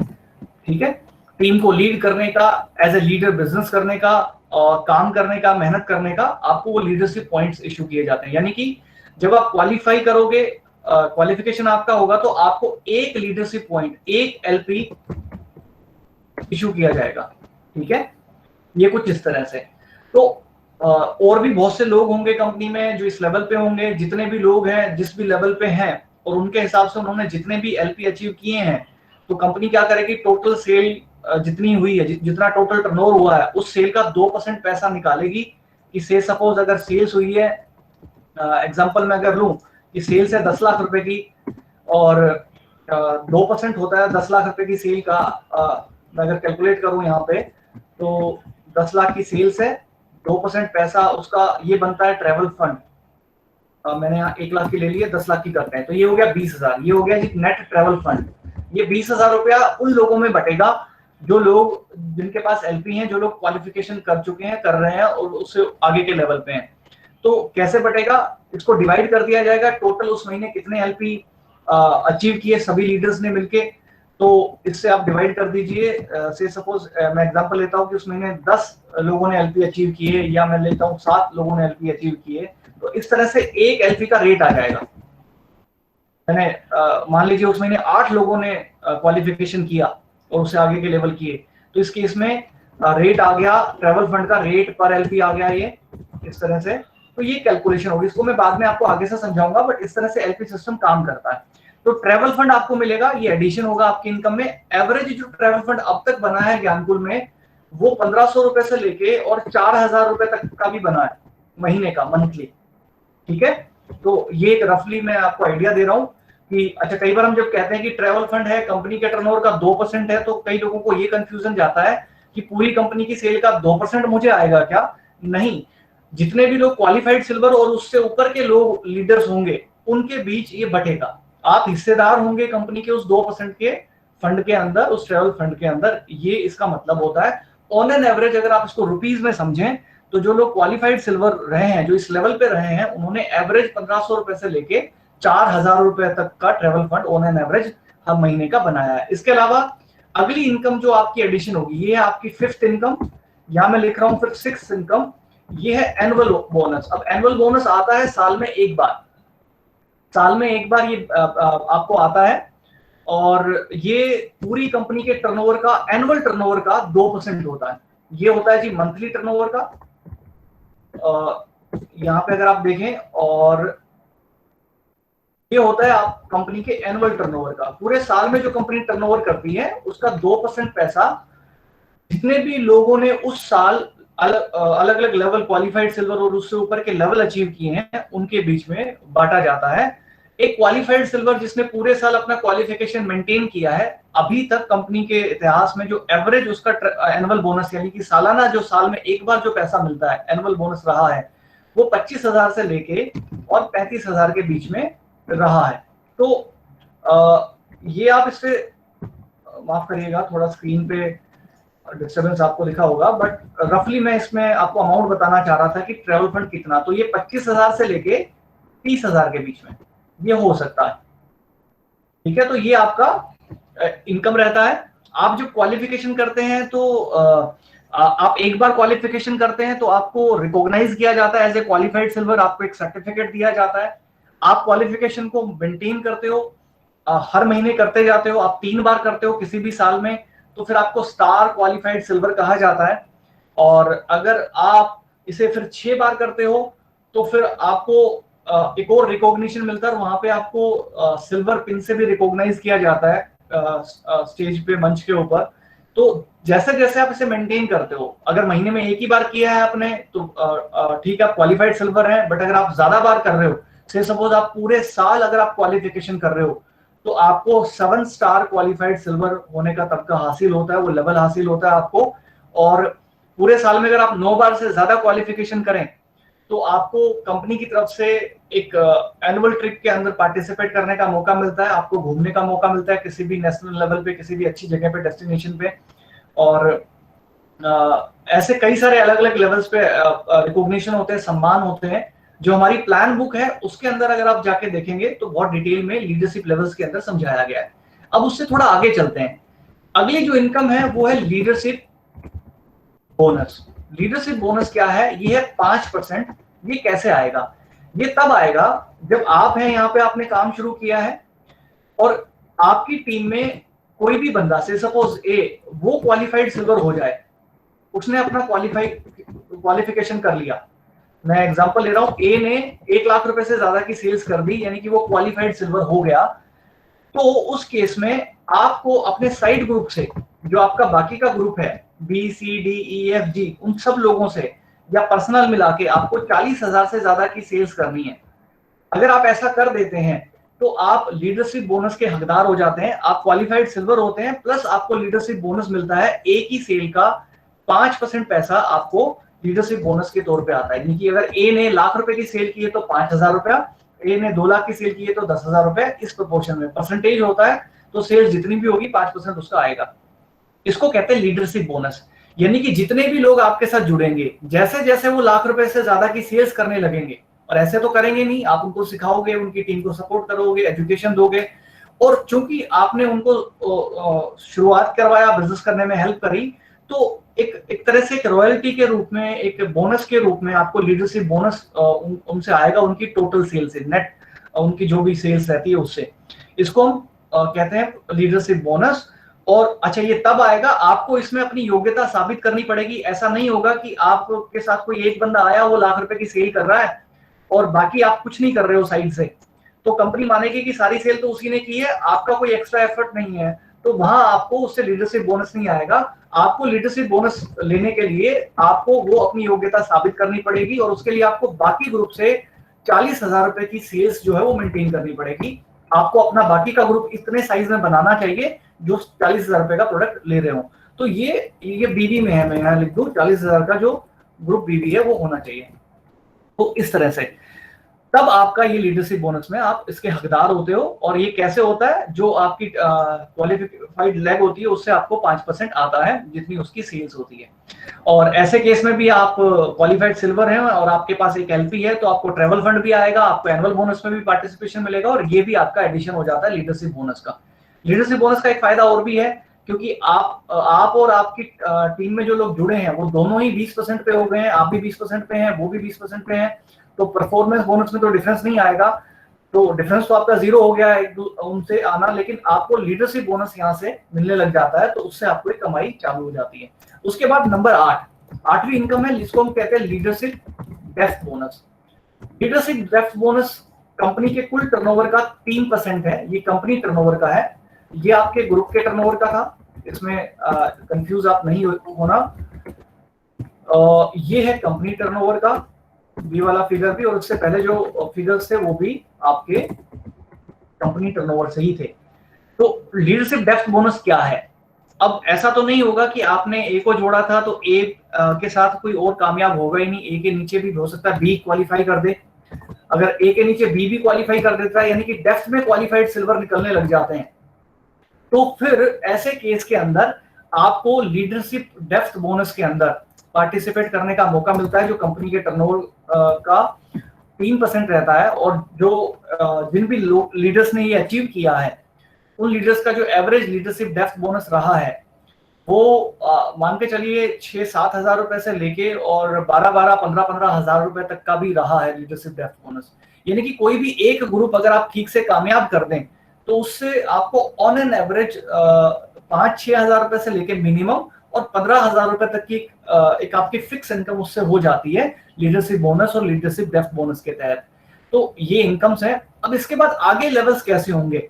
ठीक है। टीम को लीड करने का, एज ए लीडर बिजनेस करने का, और काम करने का, मेहनत करने का, आपको वो लीडरशिप पॉइंट्स इशू किए जाते हैं। यानी कि जब आप क्वालिफाई करोगे, क्वालिफिकेशन आपका होगा, तो आपको एक लीडरशिप पॉइंट, एक एलपी इशू किया जाएगा, ठीक है। ये कुछ इस तरह से। तो और भी बहुत से लोग होंगे कंपनी में जो इस लेवल पे होंगे। जितने भी लोग हैं जिस भी लेवल पे हैं, और उनके हिसाब से उन्होंने जितने भी एलपी अचीव किए हैं, तो कंपनी क्या करेगी, टोटल सेल जितनी हुई है, जितना टोटल टर्नओवर हुआ है, उस सेल का 2% पैसा निकालेगी। कि से सपोज अगर सेल्स हुई है, एग्जांपल में अगर लूं कि सेल्स है 10 लाख रुपए की, और 2% होता है 10 लाख रुपए की सेल का, मैं अगर कैलकुलेट करूं यहाँ पे, तो 10 लाख की सेल्स है, 2% पैसा उसका ये बनता है ट्रैवल फंड। मैंने यहाँ 1 लाख की ले लिया, 10 लाख की करते हैं, तो ये हो गया 20,000। ये हो गया जी नेट ट्रैवल फंड। ये 20,000 रुपया उन लोगों में बटेगा जो लोग, जिनके पास एलपी हैं, जो लोग क्वालिफिकेशन कर चुके हैं, कर रहे हैं, और उससे आगे के लेवल पे हैं। तो कैसे बटेगा? इसको डिवाइड कर दिया जाएगा, टोटल उस महीने कितने एलपी अचीव किए सभी लीडर्स ने मिलके, तो इससे आप डिवाइड कर दीजिए। से सपोज मैं एग्जांपल लेता हूँ कि उस महीने 10 लोगों ने एलपी अचीव किए, या मैं लेता हूँ 7 लोगों ने एलपी अचीव किए, तो इस तरह से एक एलपी का रेट आ जाएगा। मैंने मान लीजिए उस महीने 8 लोगों ने क्वालिफिकेशन किया और उससे आगे के लेवल किए, तो इस केस में रेट आ गया, ट्रैवल फंड का रेट पर एलपी आ गया ये इस तरह से। तो ये कैलकुलेशन होगी, इसको मैं बाद में आपको आगे से समझाऊंगा, बट इस तरह से एलपी सिस्टम काम करता है। तो ट्रैवल फंड आपको मिलेगा, ये एडिशन होगा आपकी इनकम में। एवरेज जो ट्रैवल फंड अब तक बना है ज्ञानकुल में, वो 1500 रुपए से लेके और 4000 रुपए तक का भी बना है महीने का, मंथली, ठीक है। तो ये एक रफली मैं आपको आइडिया दे रहा हूँ कि अच्छा, कई बार हम जब कहते हैं कि ट्रैवल फंड है कंपनी के टर्नओवर का 2% है, तो कई लोगों को ये कंफ्यूजन जाता है कि पूरी कंपनी की सेल का 2% मुझे आएगा क्या? नहीं, जितने भी लोग क्वालिफाइड सिल्वर और उससे ऊपर के लोग लीडर्स होंगे, उनके बीच ये बटेगा। आप हिस्सेदार होंगे कंपनी के उस 2% के फंड के अंदर, उस ट्रैवल फंड के अंदर। ये इसका मतलब होता है। ऑन एन एवरेज अगर आप इसको रुपीज में समझें, तो जो लोग क्वालिफाइड सिल्वर रहे हैं, जो इस लेवल पे रहे हैं, उन्होंने एवरेज 1500 रुपए से लेके 4000 रुपए तक का travel fund on an average हर महीने का बनाया है। इसके अलावा अगली इनकम जो आपकी एडिशन होगी, ये है आपकी 5th इनकम। यहां मैं लिख रहा हूं फिर 6th इनकम। ये है एनुअल बोनस। अब एनुअल बोनस आता है साल में एक बार, साल में एक बार ये आपको आता है, और ये पूरी कंपनी के टर्नओवर का, एनुअल टर्नओवर का 2% होता है। ये होता है जी मंथली टर्नओवर का। यहाँ पे अगर आप देखें, और ये होता है आप कंपनी के एनुअल टर्नओवर का। पूरे साल में जो कंपनी टर्नओवर करती है, उसका 2% पैसा जितने भी लोगों ने उस साल अलग अलग लेवल क्वालिफाइड सिल्वर और उससे ऊपर के लेवल अचीव किए हैं उनके बीच में बांटा जाता है। एक क्वालिफाइड सिल्वर जिसने पूरे साल अपना क्वालिफिकेशन मेंटेन किया है, अभी तक कंपनी के इतिहास में जो एवरेज उसका एनुअल बोनस यानी कि सालाना जो साल में एक बार जो पैसा मिलता है एनुअल बोनस रहा है वो 25,000 से लेके और 35,000 के बीच में रहा है। तो ये आप इससे माफ करिएगा, थोड़ा स्क्रीन पे डिस्टर्बेंस आपको दिखा होगा, बट रफली मैं इसमें आपको अमाउंट बताना चाह रहा था कि ट्रेवल फंड कितना, तो ये 25,000 से लेके 30,000 के बीच में ये हो सकता है। ठीक है, तो ये आपका इनकम रहता है। आप जब क्वालिफिकेशन करते हैं तो आप एक बार क्वालिफिकेशन करते हैं तो आपको रिकॉग्नाइज किया जाता है एज ए क्वालिफाइड सिल्वर, आपको एक सर्टिफिकेट दिया जाता है। आप क्वालिफिकेशन को मेंटेन करते हो, हर महीने करते जाते हो, आप 3 बार करते हो किसी भी साल में, तो फिर आपको स्टार क्वालिफाइड सिल्वर कहा जाता है। और अगर आप इसे फिर 6 बार करते हो तो फिर आपको एक और रिकॉग्निशन मिलता है, वहां पे आपको सिल्वर पिन से भी रिकॉग्नाइज किया जाता है स्टेज पे, मंच के ऊपर। तो जैसे जैसे आप इसे मेंटेन करते हो, अगर महीने में एक ही बार किया है आपने तो ठीक है, आप क्वालिफाइड सिल्वर है। बट अगर आप ज्यादा बार कर रहे हो, से सपोज आप पूरे साल अगर आप क्वालिफिकेशन कर रहे हो, तो आपको 7 स्टार क्वालिफाइड सिल्वर होने का तबका हासिल होता है, वो लेवल हासिल होता है आपको। और पूरे साल में अगर आप 9 बार से ज्यादा क्वालिफिकेशन करें तो आपको कंपनी की तरफ से एक एनुअल ट्रिप के अंदर पार्टिसिपेट करने का मौका मिलता है, आपको घूमने का मौका मिलता है किसी भी नेशनल लेवल पे, किसी भी अच्छी जगह पे, डेस्टिनेशन पे। और ऐसे कई सारे अलग अलग लेवल्स पे रिकॉग्निशन होते हैं, सम्मान होते हैं, जो हमारी प्लान बुक है उसके अंदर अगर आप जाके देखेंगे तो बहुत डिटेल में लीडरशिप लेवल्स के अंदर समझाया गया है। अब उससे थोड़ा आगे चलते हैं। अगली जो इनकम है वो है लीडरशिप बोनस। लीडरशिप बोनस क्या है? ये है 5%। ये कैसे आएगा? ये तब आएगा जब आप हैं यहाँ पे, आपने काम शुरू किया है और आपकी टीम में कोई भी बंदा, से सपोज ए, वो क्वालिफाइड सिल्वर हो जाए, उसने अपना क्वालिफिकेशन कर लिया। मैं एग्जांपल ले रहा हूं, ए ने 1 लाख रुपए से ज्यादा की सेल्स कर दी, यानी कि वो क्वालिफाइड सिल्वर हो गया। तो उस केस में आपको अपने साइड ग्रुप से, जो आपका बाकी का ग्रुप है, B C D E F G, उन सब लोगों से या पर्सनल मिला के आपको 40,000 से ज्यादा की सेल्स करनी है। अगर आप ऐसा कर देते हैं तो आप लीडरशिप बोनस के हकदार हो जाते हैं। आप क्वालिफाइड सिल्वर होते हैं, प्लस आपको लीडरशिप बोनस मिलता है। एक ही सेल का 5% पैसा आपको लीडरशिप बोनस के तौर पे आता है। यानी कि अगर ए ने लाख रुपए की सेल की है तो 5,000 रुपया, ए ने 2 लाख की सेल की है तो 10,000 रुपए, इस प्रोपोर्शन में परसेंटेज होता है। तो सेल्स जितनी भी होगी 5% उसका आएगा। इसको कहते हैं लीडरशिप बोनस। यानी कि जितने भी लोग आपके साथ जुड़ेंगे, जैसे जैसे वो लाख रुपए से ज्यादा की सेल्स करने लगेंगे, और ऐसे तो करेंगे नहीं, आप उनको सिखाओगे, उनकी टीम को सपोर्ट करोगे, एजुकेशन दोगे, और चूंकि आपने उनको शुरुआत करवाया, बिजनेस करने में हेल्प करी, तो एक तरह से एक रॉयल्टी के रूप में, एक बोनस के रूप में आपको लीडरशिप बोनस उनसे आएगा, उनकी टोटल सेल से, नेट उनकी जो भी सेल्स रहती है उससे। इसको हम कहते हैं लीडरशिप बोनस। और अच्छा, ये तब आएगा, आपको इसमें अपनी योग्यता साबित करनी पड़ेगी। ऐसा नहीं होगा कि आपके साथ कोई एक बंदा आया, वो लाख रुपए की सेल कर रहा है और बाकी आप कुछ नहीं कर रहे हो साइड से, तो कंपनी मानेगी कि सारी सेल तो उसी ने की है, आपका कोई एक्स्ट्रा एफर्ट नहीं है, तो वहां आपको उससे लीडरशिप बोनस नहीं आएगा। आपको लीडरशिप बोनस लेने के लिए आपको वो अपनी योग्यता साबित करनी पड़ेगी, और उसके लिए आपको बाकी ग्रुप से 40,000 रुपए की सेल्स जो है वो मेंटेन करनी पड़ेगी। आपको अपना बाकी का ग्रुप इतने साइज में बनाना चाहिए जो 40,000 रुपए का प्रोडक्ट ले रहे हो। तो ये बीबी में है, मैं यहाँ लिख दूं 40,000 का जो ग्रुप बीबी है वो होना चाहिए। तो इस तरह से तब आपका ये लीडरशिप बोनस में आप इसके हकदार होते हो। और ये कैसे होता है? जो आपकी क्वालिफाइड लेग होती है उससे आपको 5% आता है, जितनी उसकी सेल्स होती है। और ऐसे केस में भी आप क्वालिफाइड सिल्वर हैं और आपके पास एक एलपी है, तो आपको ट्रेवल फंड भी आएगा, आपको एनुअल बोनस में भी पार्टिसिपेशन मिलेगा, और ये भी आपका एडिशन हो जाता है लीडरशिप बोनस का। लीडरशिप बोनस का एक फायदा और भी है, क्योंकि आप और आपकी टीम में जो लोग जुड़े हैं वो दोनों ही 20% पे हो गए हैं। आप भी 20% पे हैं, वो भी 20% पे हैं, तो परफॉर्मेंस बोनस में तो डिफरेंस नहीं आएगा। तो डिफरेंस तो आपका 0 हो गया है उनसे आना, लेकिन आपको लीडरशिप बोनस यहाँ से मिलने लग जाता है, तो उससे आपको एक कमाई चालू हो जाती है। उसके बाद नंबर 8, 8वीं इनकम है, जिसको हम कहते हैं leadership depth bonus. Leadership depth bonus company के कुल टर्नओवर का 3% है। ये कंपनी टर्नओवर का है, ये आपके ग्रुप के टर्नओवर का था, इसमें कंफ्यूज आप नहीं होना। ये है कंपनी टर्नओवर का बी वाला फिगर भी, और उससे पहले जो फिगर्स थे वो भी आपके कंपनी टर्नओवर से ही थे। तो लीडरशिप डेप्थ बोनस क्या है? अब ऐसा तो नहीं होगा कि आपने ए को जोड़ा था तो ए के साथ कोई और कामयाब होगा ही नहीं, ए के नीचे भी हो सकता है बी क्वालिफाई कर दे। अगर ए के नीचे बी भी क्वालिफाई कर देता है, यानी कि डेप्थ में क्वालिफाइड सिल्वर निकलने लग जाते हैं, तो फिर ऐसे केस के अंदर आपको लीडरशिप डेप्थ बोनस के अंदर पार्टिसिपेट करने का मौका मिलता है, जो कंपनी के टर्नओवर का 3% रहता है। और जो जिन भी लीडर्स ने ये अचीव किया है, उन लीडर्स का जो एवरेज लीडरशिप डेप्थ बोनस रहा है वो मान के चलिए 6-7 हजार रुपए से लेके और 12-15 हजार रुपए तक का भी रहा है लीडरशिप डेप्थ बोनस। यानी कि कोई भी एक ग्रुप अगर आप ठीक से कामयाब कर दें तो उससे आपको ऑन एन एवरेज 5-6 हजार रुपए से लेके मिनिमम और 15 हजार रुपए तक की एक आपकी फिक्स इनकम उससे हो जाती है लीडरशिप बोनस और लीडरशिप डेप्थ बोनस के तहत। तो ये इनकम्स है। अब इसके बाद आगे लेवल्स कैसे होंगे?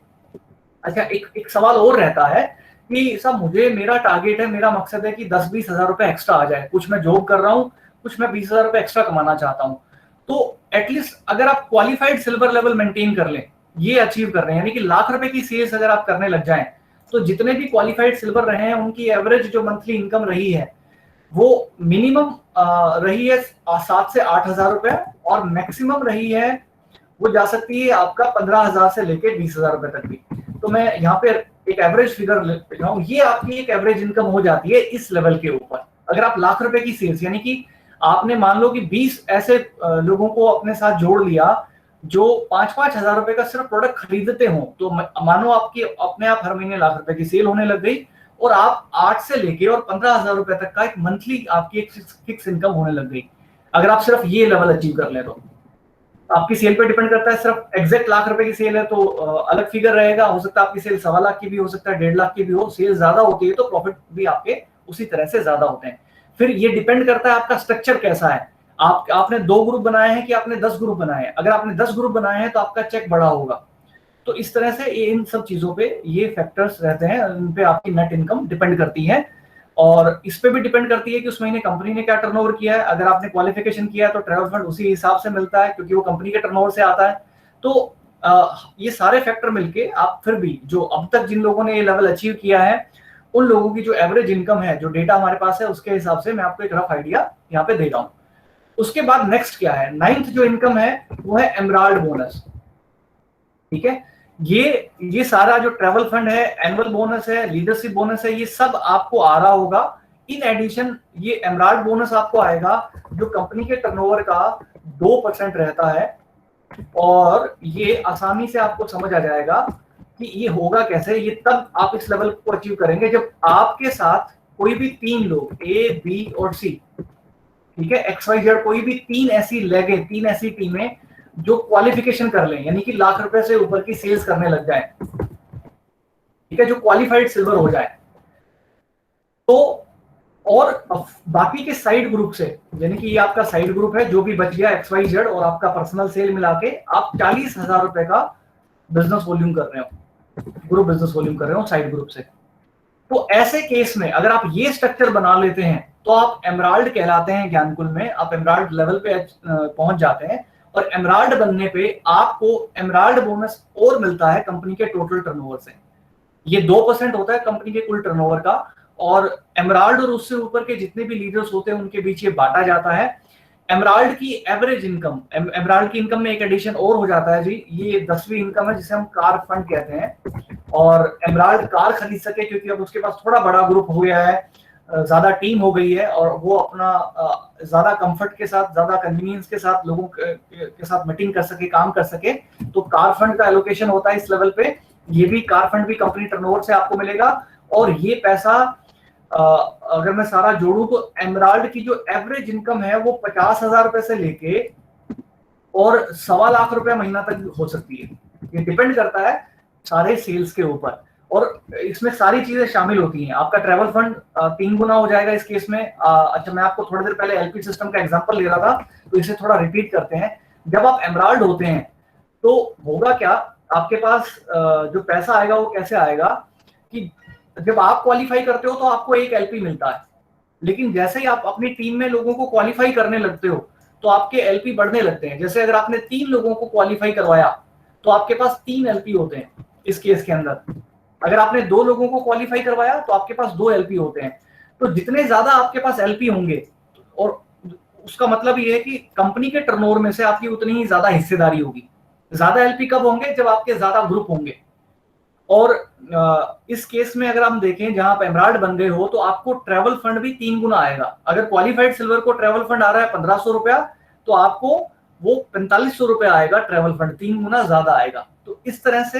अच्छा, एक सवाल और रहता है कि साहब मुझे, मेरा टारगेट है, मेरा मकसद है कि 10-20 हजार रुपए एक्स्ट्रा आ जाए, कुछ मैं जॉब कर रहा हूँ, कुछ मैं 20 हजार रुपए एक्स्ट्रा कमाना चाहता हूँ। तो एटलीस्ट अगर आप क्वालिफाइड सिल्वर लेवल मेंटेन कर लें, ये अचीव कर रहे हैं, यानी कि लाख रुपए की सेल्स अगर आप करने लग जाएं, तो जितने भी क्वालिफाइड सिल्वर रहे हैं उनकी एवरेज जो मंथली इनकम रही है वो मिनिमम रही है 7 से 8 हजार रुपए, और मैक्सिमम रही है वो जा सकती है आपका 15 हजार से लेके 20 हजार रुपए तक भी। तो मैं यहाँ पे एक एवरेज फिगर ले रहा हूँ, ये आपकी एक एवरेज इनकम हो जाती है इस लेवल के ऊपर। अगर आप लाख रुपए की सेल्स, यानी कि आपने मान लो कि 20 ऐसे लोगों को अपने साथ जोड़ लिया जो 5-5 हजार रुपए का सिर्फ प्रोडक्ट खरीदते हो, तो मानो आपकी अपने आप हर महीने लाख रुपए की सेल होने लग गई, और आप 8 से लेके और 15 हजार रुपए तक का एक मंथली आपकी एक फिक्स इनकम होने लग गई। अगर आप सिर्फ ये लेवल अचीव कर ले तो आपकी सेल पे डिपेंड करता है। सिर्फ एग्जैक्ट लाख रुपए की सेल है तो अलग फिगर रहेगा, हो सकता है आपकी सेल 1.25 लाख की भी हो सकता है, 1.5 लाख की भी हो। सेल ज्यादा होती है तो प्रॉफिट भी आपके उसी तरह से ज्यादा होते हैं। फिर ये डिपेंड करता है आपका स्ट्रक्चर कैसा है, आपने 2 ग्रुप बनाए हैं कि आपने 10 ग्रुप बनाए हैं। अगर आपने 10 ग्रुप बनाए हैं तो आपका चेक बड़ा होगा। तो इस तरह से इन सब चीजों पे ये फैक्टर्स रहते हैं, इन पे आपकी नेट इनकम डिपेंड करती है। और इस पे भी डिपेंड करती है कि उस महीने कंपनी ने क्या टर्नओवर किया है। अगर आपने क्वालिफिकेशन किया है तो ट्रैवल फंड उसी हिसाब से मिलता है, क्योंकि वो कंपनी के टर्नओवर से आता है। तो ये सारे फैक्टर मिलके आप फिर भी, जो अब तक जिन लोगों ने ये लेवल अचीव किया है, उन लोगों की जो एवरेज इनकम है, जो डेटा हमारे पास है, उसके हिसाब से मैं आपको एक रफ आइडिया यहाँ पे दे रहा हूँ। उसके बाद नेक्स्ट क्या है, 9th जो इनकम है वो है एमराल्ड बोनस। ठीक है, ये सारा जो ट्रैवल फंड है, एनुअल बोनस है, लीडरशिप बोनस है, ये सब आपको आ रहा होगा। इन एडिशन ये एमराल्ड बोनस आपको आएगा जो कंपनी के टर्नओवर का 2% रहता है। और ये आसानी से आपको समझ आ जाएगा कि ये होगा कैसे। ये तब आप इस लेवल को अचीव करेंगे जब आपके साथ कोई भी 3 लोग, ए, बी और सी, ठीक है, XYZ, कोई भी 3 ऐसी लेगे, 3 ऐसी टीमें जो क्वालिफिकेशन कर लें, यानी कि लाख रुपए से ऊपर की सेल्स करने लग जाए, ठीक है, जो क्वालिफाइड सिल्वर हो जाए। तो और बाकी के साइड ग्रुप से, यानी कि ये आपका साइड ग्रुप है, जो भी बच गया XYZ और आपका पर्सनल सेल मिला के आप 40 हजार रुपए का बिजनेस वॉल्यूम कर रहे हो, ग्रुप बिजनेस वॉल्यूम कर रहे हो साइड ग्रुप से। तो ऐसे केस में अगर आप ये स्ट्रक्चर बना लेते हैं तो आप एमराल्ड कहलाते हैं ज्ञानकुल में, आप एमराल्ड लेवल पे पहुंच जाते हैं। और एमराल्ड बनने पे आपको एमराल्ड बोनस और मिलता है कंपनी के टोटल टर्नओवर से। ये 2% होता है कंपनी के कुल टर्नओवर का, और एमराल्ड और उससे ऊपर के जितने भी लीडर्स होते हैं उनके बीच ये बांटा जाता है। एमराल्ड की एवरेज इनकम, एमराल्ड की इनकम में एक एडिशन और हो जाता है जी, ये 10वीं इनकम है जिसे हम कार फंड कहते हैं। और एमराल्ड कार खरीद सके क्योंकि अब उसके पास थोड़ा बड़ा ग्रुप हो गया है, ज्यादा टीम हो गई है, और वो अपना ज्यादा कंफर्ट के साथ, ज्यादा कन्वीनियंस के साथ लोगों के साथ मीटिंग कर सके, काम कर सके, तो कार फंड का एलोकेशन होता है इस लेवल पे। ये भी कार फंड भी कंपनी टर्नओवर से आपको मिलेगा। और ये पैसा अगर मैं सारा जोड़ूं तो एमराल्ड की जो एवरेज इनकम है वो 50 हजार रुपए से लेके और 1.25 लाख रुपए महीना तक हो सकती है। ये डिपेंड करता है सारे सेल्स के ऊपर, और इसमें सारी चीजें शामिल होती हैं। आपका ट्रैवल फंड 3 गुना हो जाएगा इस केस में। अच्छा, मैं आपको थोड़ी देर पहले एलपी सिस्टम का एग्जांपल ले रहा था, तो इसे थोड़ा रिपीट करते हैं। जब आप एमराल्ड होते हैं तो होगा क्या, आपके पास जो पैसा आएगा वो कैसे आएगा कि जब आप क्वालिफाई करते हो तो आपको एक एलपी मिलता है, लेकिन जैसे ही आप अपनी टीम में लोगों को क्वालिफाई करने लगते हो तो आपके एलपी बढ़ने लगते हैं। जैसे अगर आपने 3 लोगों को क्वालिफाई करवाया तो आपके पास 3 एलपी होते हैं इस केस के अंदर। अगर आपने 2 लोगों को क्वालिफाई करवाया तो आपके पास 2 एलपी होते हैं। तो जितने ज्यादा आपके पास एलपी होंगे, और उसका मतलब ये है कि कंपनी के टर्नओवर में से आपकी उतनी ही ज्यादा हिस्सेदारी होगी। ज्यादा एलपी कब होंगे? जब आपके ज्यादा ग्रुप होंगे। और इस केस में अगर हम देखें, जहां आप एमराल्ड बन गए हो तो आपको ट्रैवल फंड भी 3 गुना आएगा। अगर क्वालिफाइड सिल्वर को ट्रैवल फंड आ रहा है 1500 रुपया, तो आपको वो 4500 रुपया आएगा ट्रैवल फंड, 3 गुना ज्यादा आएगा। तो इस तरह से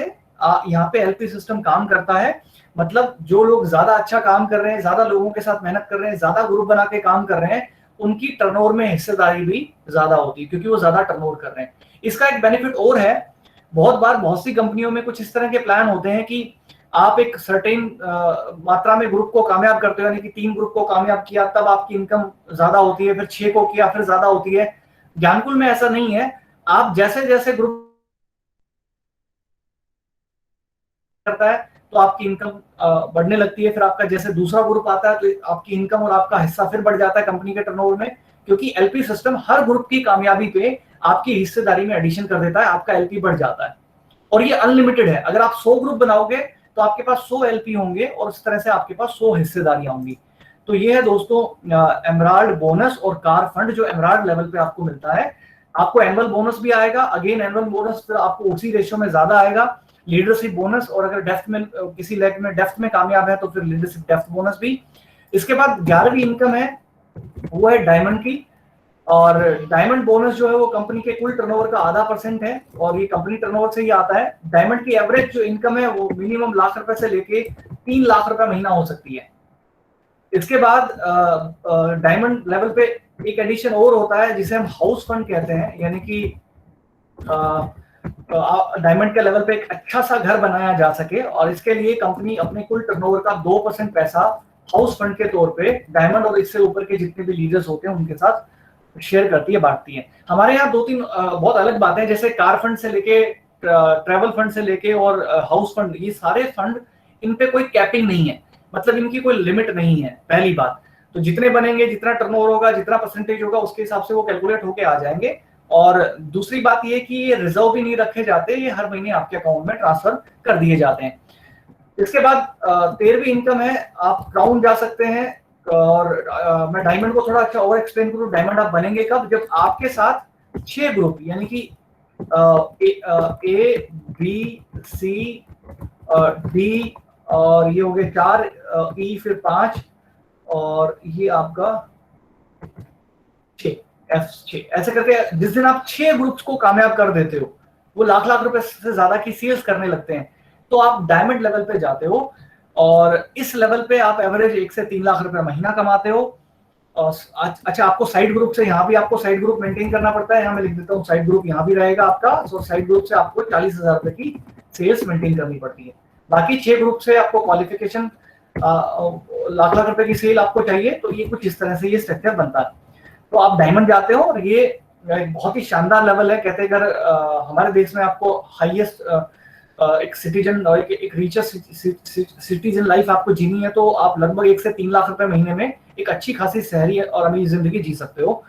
यहाँ पे एलपी सिस्टम काम करता है। मतलब जो लोग ज्यादा अच्छा काम कर रहे हैं, ज्यादा लोगों के साथ मेहनत कर रहे हैं, ज्यादा ग्रुप बना के काम कर रहे हैं, उनकी टर्नओवर में हिस्सेदारी भी ज्यादा होती है, क्योंकि वो ज्यादा टर्नओवर कर रहे हैं। इसका एक बेनिफिट और है, बहुत बार बहुत सी कंपनियों में कुछ इस तरह के प्लान होते हैं कि आप एक सर्टेन मात्रा में ग्रुप को कामयाब करते हो, यानी कि 3 ग्रुप को कामयाब किया तब आपकी इनकम ज्यादा होती है, फिर 6 को किया फिर ज्यादा होती है। ज्ञानकुल में ऐसा नहीं है। आप जैसे जैसे ग्रुप करता है तो आपकी इनकम बढ़ने लगती है। फिर आपका जैसे दूसरा ग्रुप आता है तो आपकी इनकम और आपका हिस्सा फिर बढ़ जाता है कंपनी के टर्नओवर में, क्योंकि एलपी सिस्टम हर ग्रुप की कामयाबी पे आपकी हिस्सेदारी में एडिशन कर देता है, आपका एलपी बढ़ जाता है। और ये अनलिमिटेड है। अगर आप 100 ग्रुप बनाओगे तो आपके पास 100 एलपी होंगे और इस तरह से आपके पास 100 हिस्सेदारियां होंगी। तो ये है दोस्तों एमराल्ड बोनस और कार फंड जो एमराल्ड लेवल पे आपको मिलता है। आपको एनुअल बोनस भी आएगा। अगेन एनुअल बोनस फिर आपको उसी रेशियो में ज्यादा आएगा। लीडरशिप बोनस, और अगर डेफ्थ में किसी लेग में डेफ्थ में कामयाब है तो फिर लीडरशिप डेफ्थ बोनस भी। इसके बाद 11वीं इनकम है, वो है डायमंड की। और डायमंड बोनस जो है वो कंपनी के कुल टर्नओवर का आधा % है, और ये कंपनी टर्नओवर से ही आता है। डायमंड की एवरेज जो इनकम है वो मिनिमम लाख रुपए से लेके 3 लाख रुपए महीना हो सकती है। इसके बाद डायमंड लेवल पे एक एडिशन और होता है जिसे हम हाउस फंड कहते हैं, यानी कि डायमंड के लेवल पे एक अच्छा सा घर बनाया जा सके, और इसके लिए कंपनी अपने कुल टर्नओवर का 2% पैसा हाउस फंड के तौर पे डायमंड और इससे ऊपर के जितने भी लीडर्स होते हैं उनके साथ शेयर करती है, बांटती है। हमारे यहाँ 2-3 बहुत अलग बातें हैं, जैसे कार फंड से लेके ट्रैवल फंड से लेके और हाउस फंड, ये सारे फंड, इन पे कोई कैपिंग नहीं है, मतलब इनकी कोई लिमिट नहीं है। पहली बात तो जितने बनेंगे, जितना टर्नओवर होगा, जितना % होगा, उसके हिसाब से वो कैलकुलेट होके आ जाएंगे। और दूसरी बात ये कि ये रिजर्व भी नहीं रखे जाते, ये हर महीने आपके अकाउंट में ट्रांसफर कर दिए जाते हैं। इसके बाद 13वीं इनकम है, आप क्राउन जा सकते हैं। और मैं डायमंड को थोड़ा अच्छा और एक्सप्लेन करूं। डायमंड आप बनेंगे कब? जब आपके साथ 6 ग्रुप, यानी कि ए बी सी डी, और ये हो गए 4, ई फिर 5, और ये आपका 6, F6, ऐसे करके जिस दिन आप 6 ग्रुप्स को कामयाब कर देते हो, वो लाख लाख रुपए से ज्यादा की सेल्स करने लगते हैं, तो आप डायमंड लेवल पे जाते हो। और इस लेवल पे आप एवरेज 1 से 3 लाख रुपए महीना कमाते हो। और अच्छा, आपको साइड ग्रुप से, यहाँ भी आपको साइड ग्रुप मेंटेन करना पड़ता है। यहाँ मैं लिख देता हूँ, साइड ग्रुप यहाँ भी रहेगा आपका। तो साइड ग्रुप से आपको 40,000 रुपए की सेल्स मेंटेन करनी पड़ती है। बाकी 6 ग्रुप से आपको क्वालिफिकेशन लाख लाख रुपए की सेल आपको चाहिए। तो ये कुछ इस तरह से ये स्ट्रक्चर बनता है। तो आप डायमंड जाते हो, और ये एक बहुत ही शानदार लेवल है। कहते हैं अगर हमारे देश में आपको हाईएस्ट एक सिटीजन और एक रिचेस्ट सिटीजन लाइफ आपको जीनी है, तो आप लगभग 1 से 3 लाख रुपए महीने में एक अच्छी खासी शहरी और अमीर जिंदगी जी सकते हो।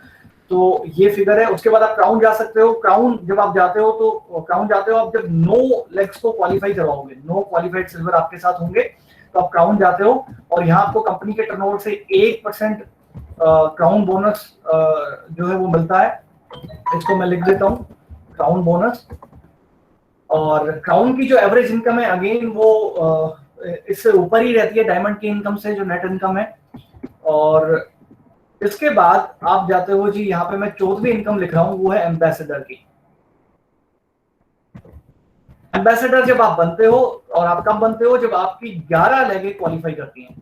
तो ये फिगर है। उसके बाद आप क्राउन जा सकते हो। क्राउन जब आप जाते हो तो क्राउन जाते हो आप जब 9 लेग्स को क्वालिफाई करवाओगे, 9 क्वालिफाइड सिल्वर आपके साथ होंगे, तो आप क्राउन जाते हो। और यहाँ आपको कंपनी के टर्नओवर से 1% क्राउन बोनस जो है वो मिलता है। इसको मैं लिख देता हूँ, क्राउन बोनस। और क्राउन की जो एवरेज इनकम है, अगेन वो इससे ऊपर ही रहती है डायमंड की इनकम से, जो नेट इनकम है। और इसके बाद आप जाते हो जी, यहाँ पे मैं 14वीं इनकम लिख रहा हूँ, वो है एम्बेसडर की। एम्बेसडर जब आप बनते हो, और आप कब बनते हो? जब आपकी 11 लेगे क्वालिफाई करती हैं।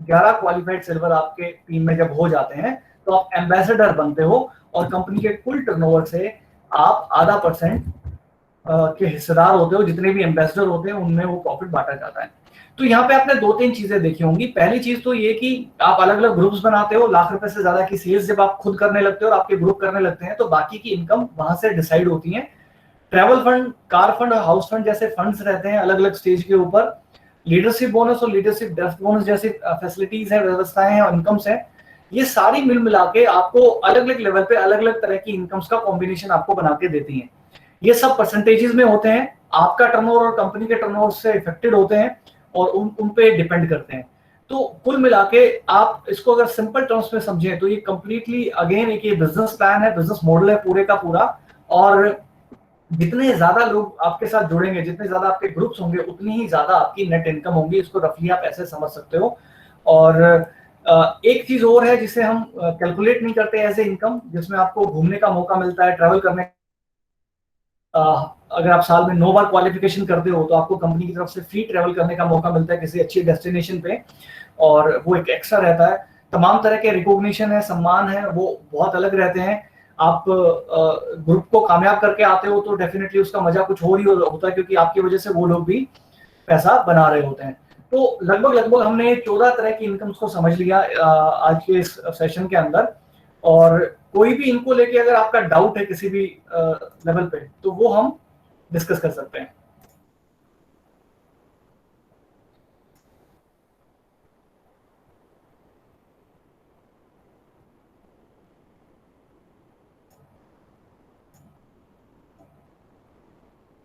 11 क्वालिफाइड सिल्वर आपके टीम में जब हो जाते हैं तो आप एम्बेसडर बनते हो, और कंपनी के कुल टर्नओवर से आप आधा % के हिस्सेदार होते हो। जितने भी एम्बेसडर होते हैं उनमें वो प्रॉफिट बांटा जाता है। तो यहाँ पे आपने 2-3 चीजें देखी होंगी। पहली चीज तो ये कि आप अलग अलग ग्रुप्स बनाते हो। लाख रुपए से ज्यादा की सेल्स जब आप खुद करने लगते हो और आपके ग्रुप करने लगते हैं, तो बाकी की इनकम वहां से डिसाइड होती है। ट्रैवल फंड, कार फंड और हाउस फंड जैसे फंड्स रहते हैं अलग अलग स्टेज के ऊपर। लीडरशिप बोनस और लीडरशिप डेप्थ बोनस जैसी फैसिलिटीज है, व्यवस्थाएं हैं और इनकम्स है। ये सारी मिल मिला के आपको अलग अलग लेवल पे अलग अलग तरह की इनकम्स का कॉम्बिनेशन आपको बना के देती हैं। ये सब परसेंटेजेस में होते हैं, आपका टर्नओवर और कंपनी के टर्नओवर से इफेक्टेड होते हैं और उन पे डिपेंड करते हैं। तो कुल मिला के आप इसको अगर सिंपल टर्म्स में समझें तो ये कंप्लीटली अगेन एक ये बिजनेस प्लान है, बिजनेस मॉडल है पूरे का पूरा। और जितने ज्यादा लोग आपके साथ जुड़ेंगे, जितने ज्यादा आपके ग्रुप्स होंगे, उतनी ही ज्यादा आपकी नेट इनकम होगी। इसको रफली आप ऐसे समझ सकते हो। और एक चीज और है जिसे हम कैलकुलेट नहीं करते एज ए इनकम, जिसमें आपको घूमने का मौका मिलता है, ट्रैवल करने। अगर आप साल में 9 बार क्वालिफिकेशन करते हो तो आपको कंपनी की तरफ से फ्री ट्रैवल करने का मौका मिलता है किसी अच्छी डेस्टिनेशन पे, और वो एक एक्स्ट्रा रहता है। तमाम तरह के रिकॉग्निशन है, सम्मान है, वो बहुत अलग रहते हैं। आप ग्रुप को कामयाब करके आते हो तो डेफिनेटली उसका मजा कुछ और ही होता है, क्योंकि आपकी वजह से वो लोग भी पैसा बना रहे होते हैं। तो लगभग लगभग हमने 14 तरह की इनकम्स को समझ लिया आज के इस सेशन के अंदर। और कोई भी इनको लेके अगर आपका डाउट है किसी भी लेवल पे, तो वो हम डिस्कस कर सकते हैं।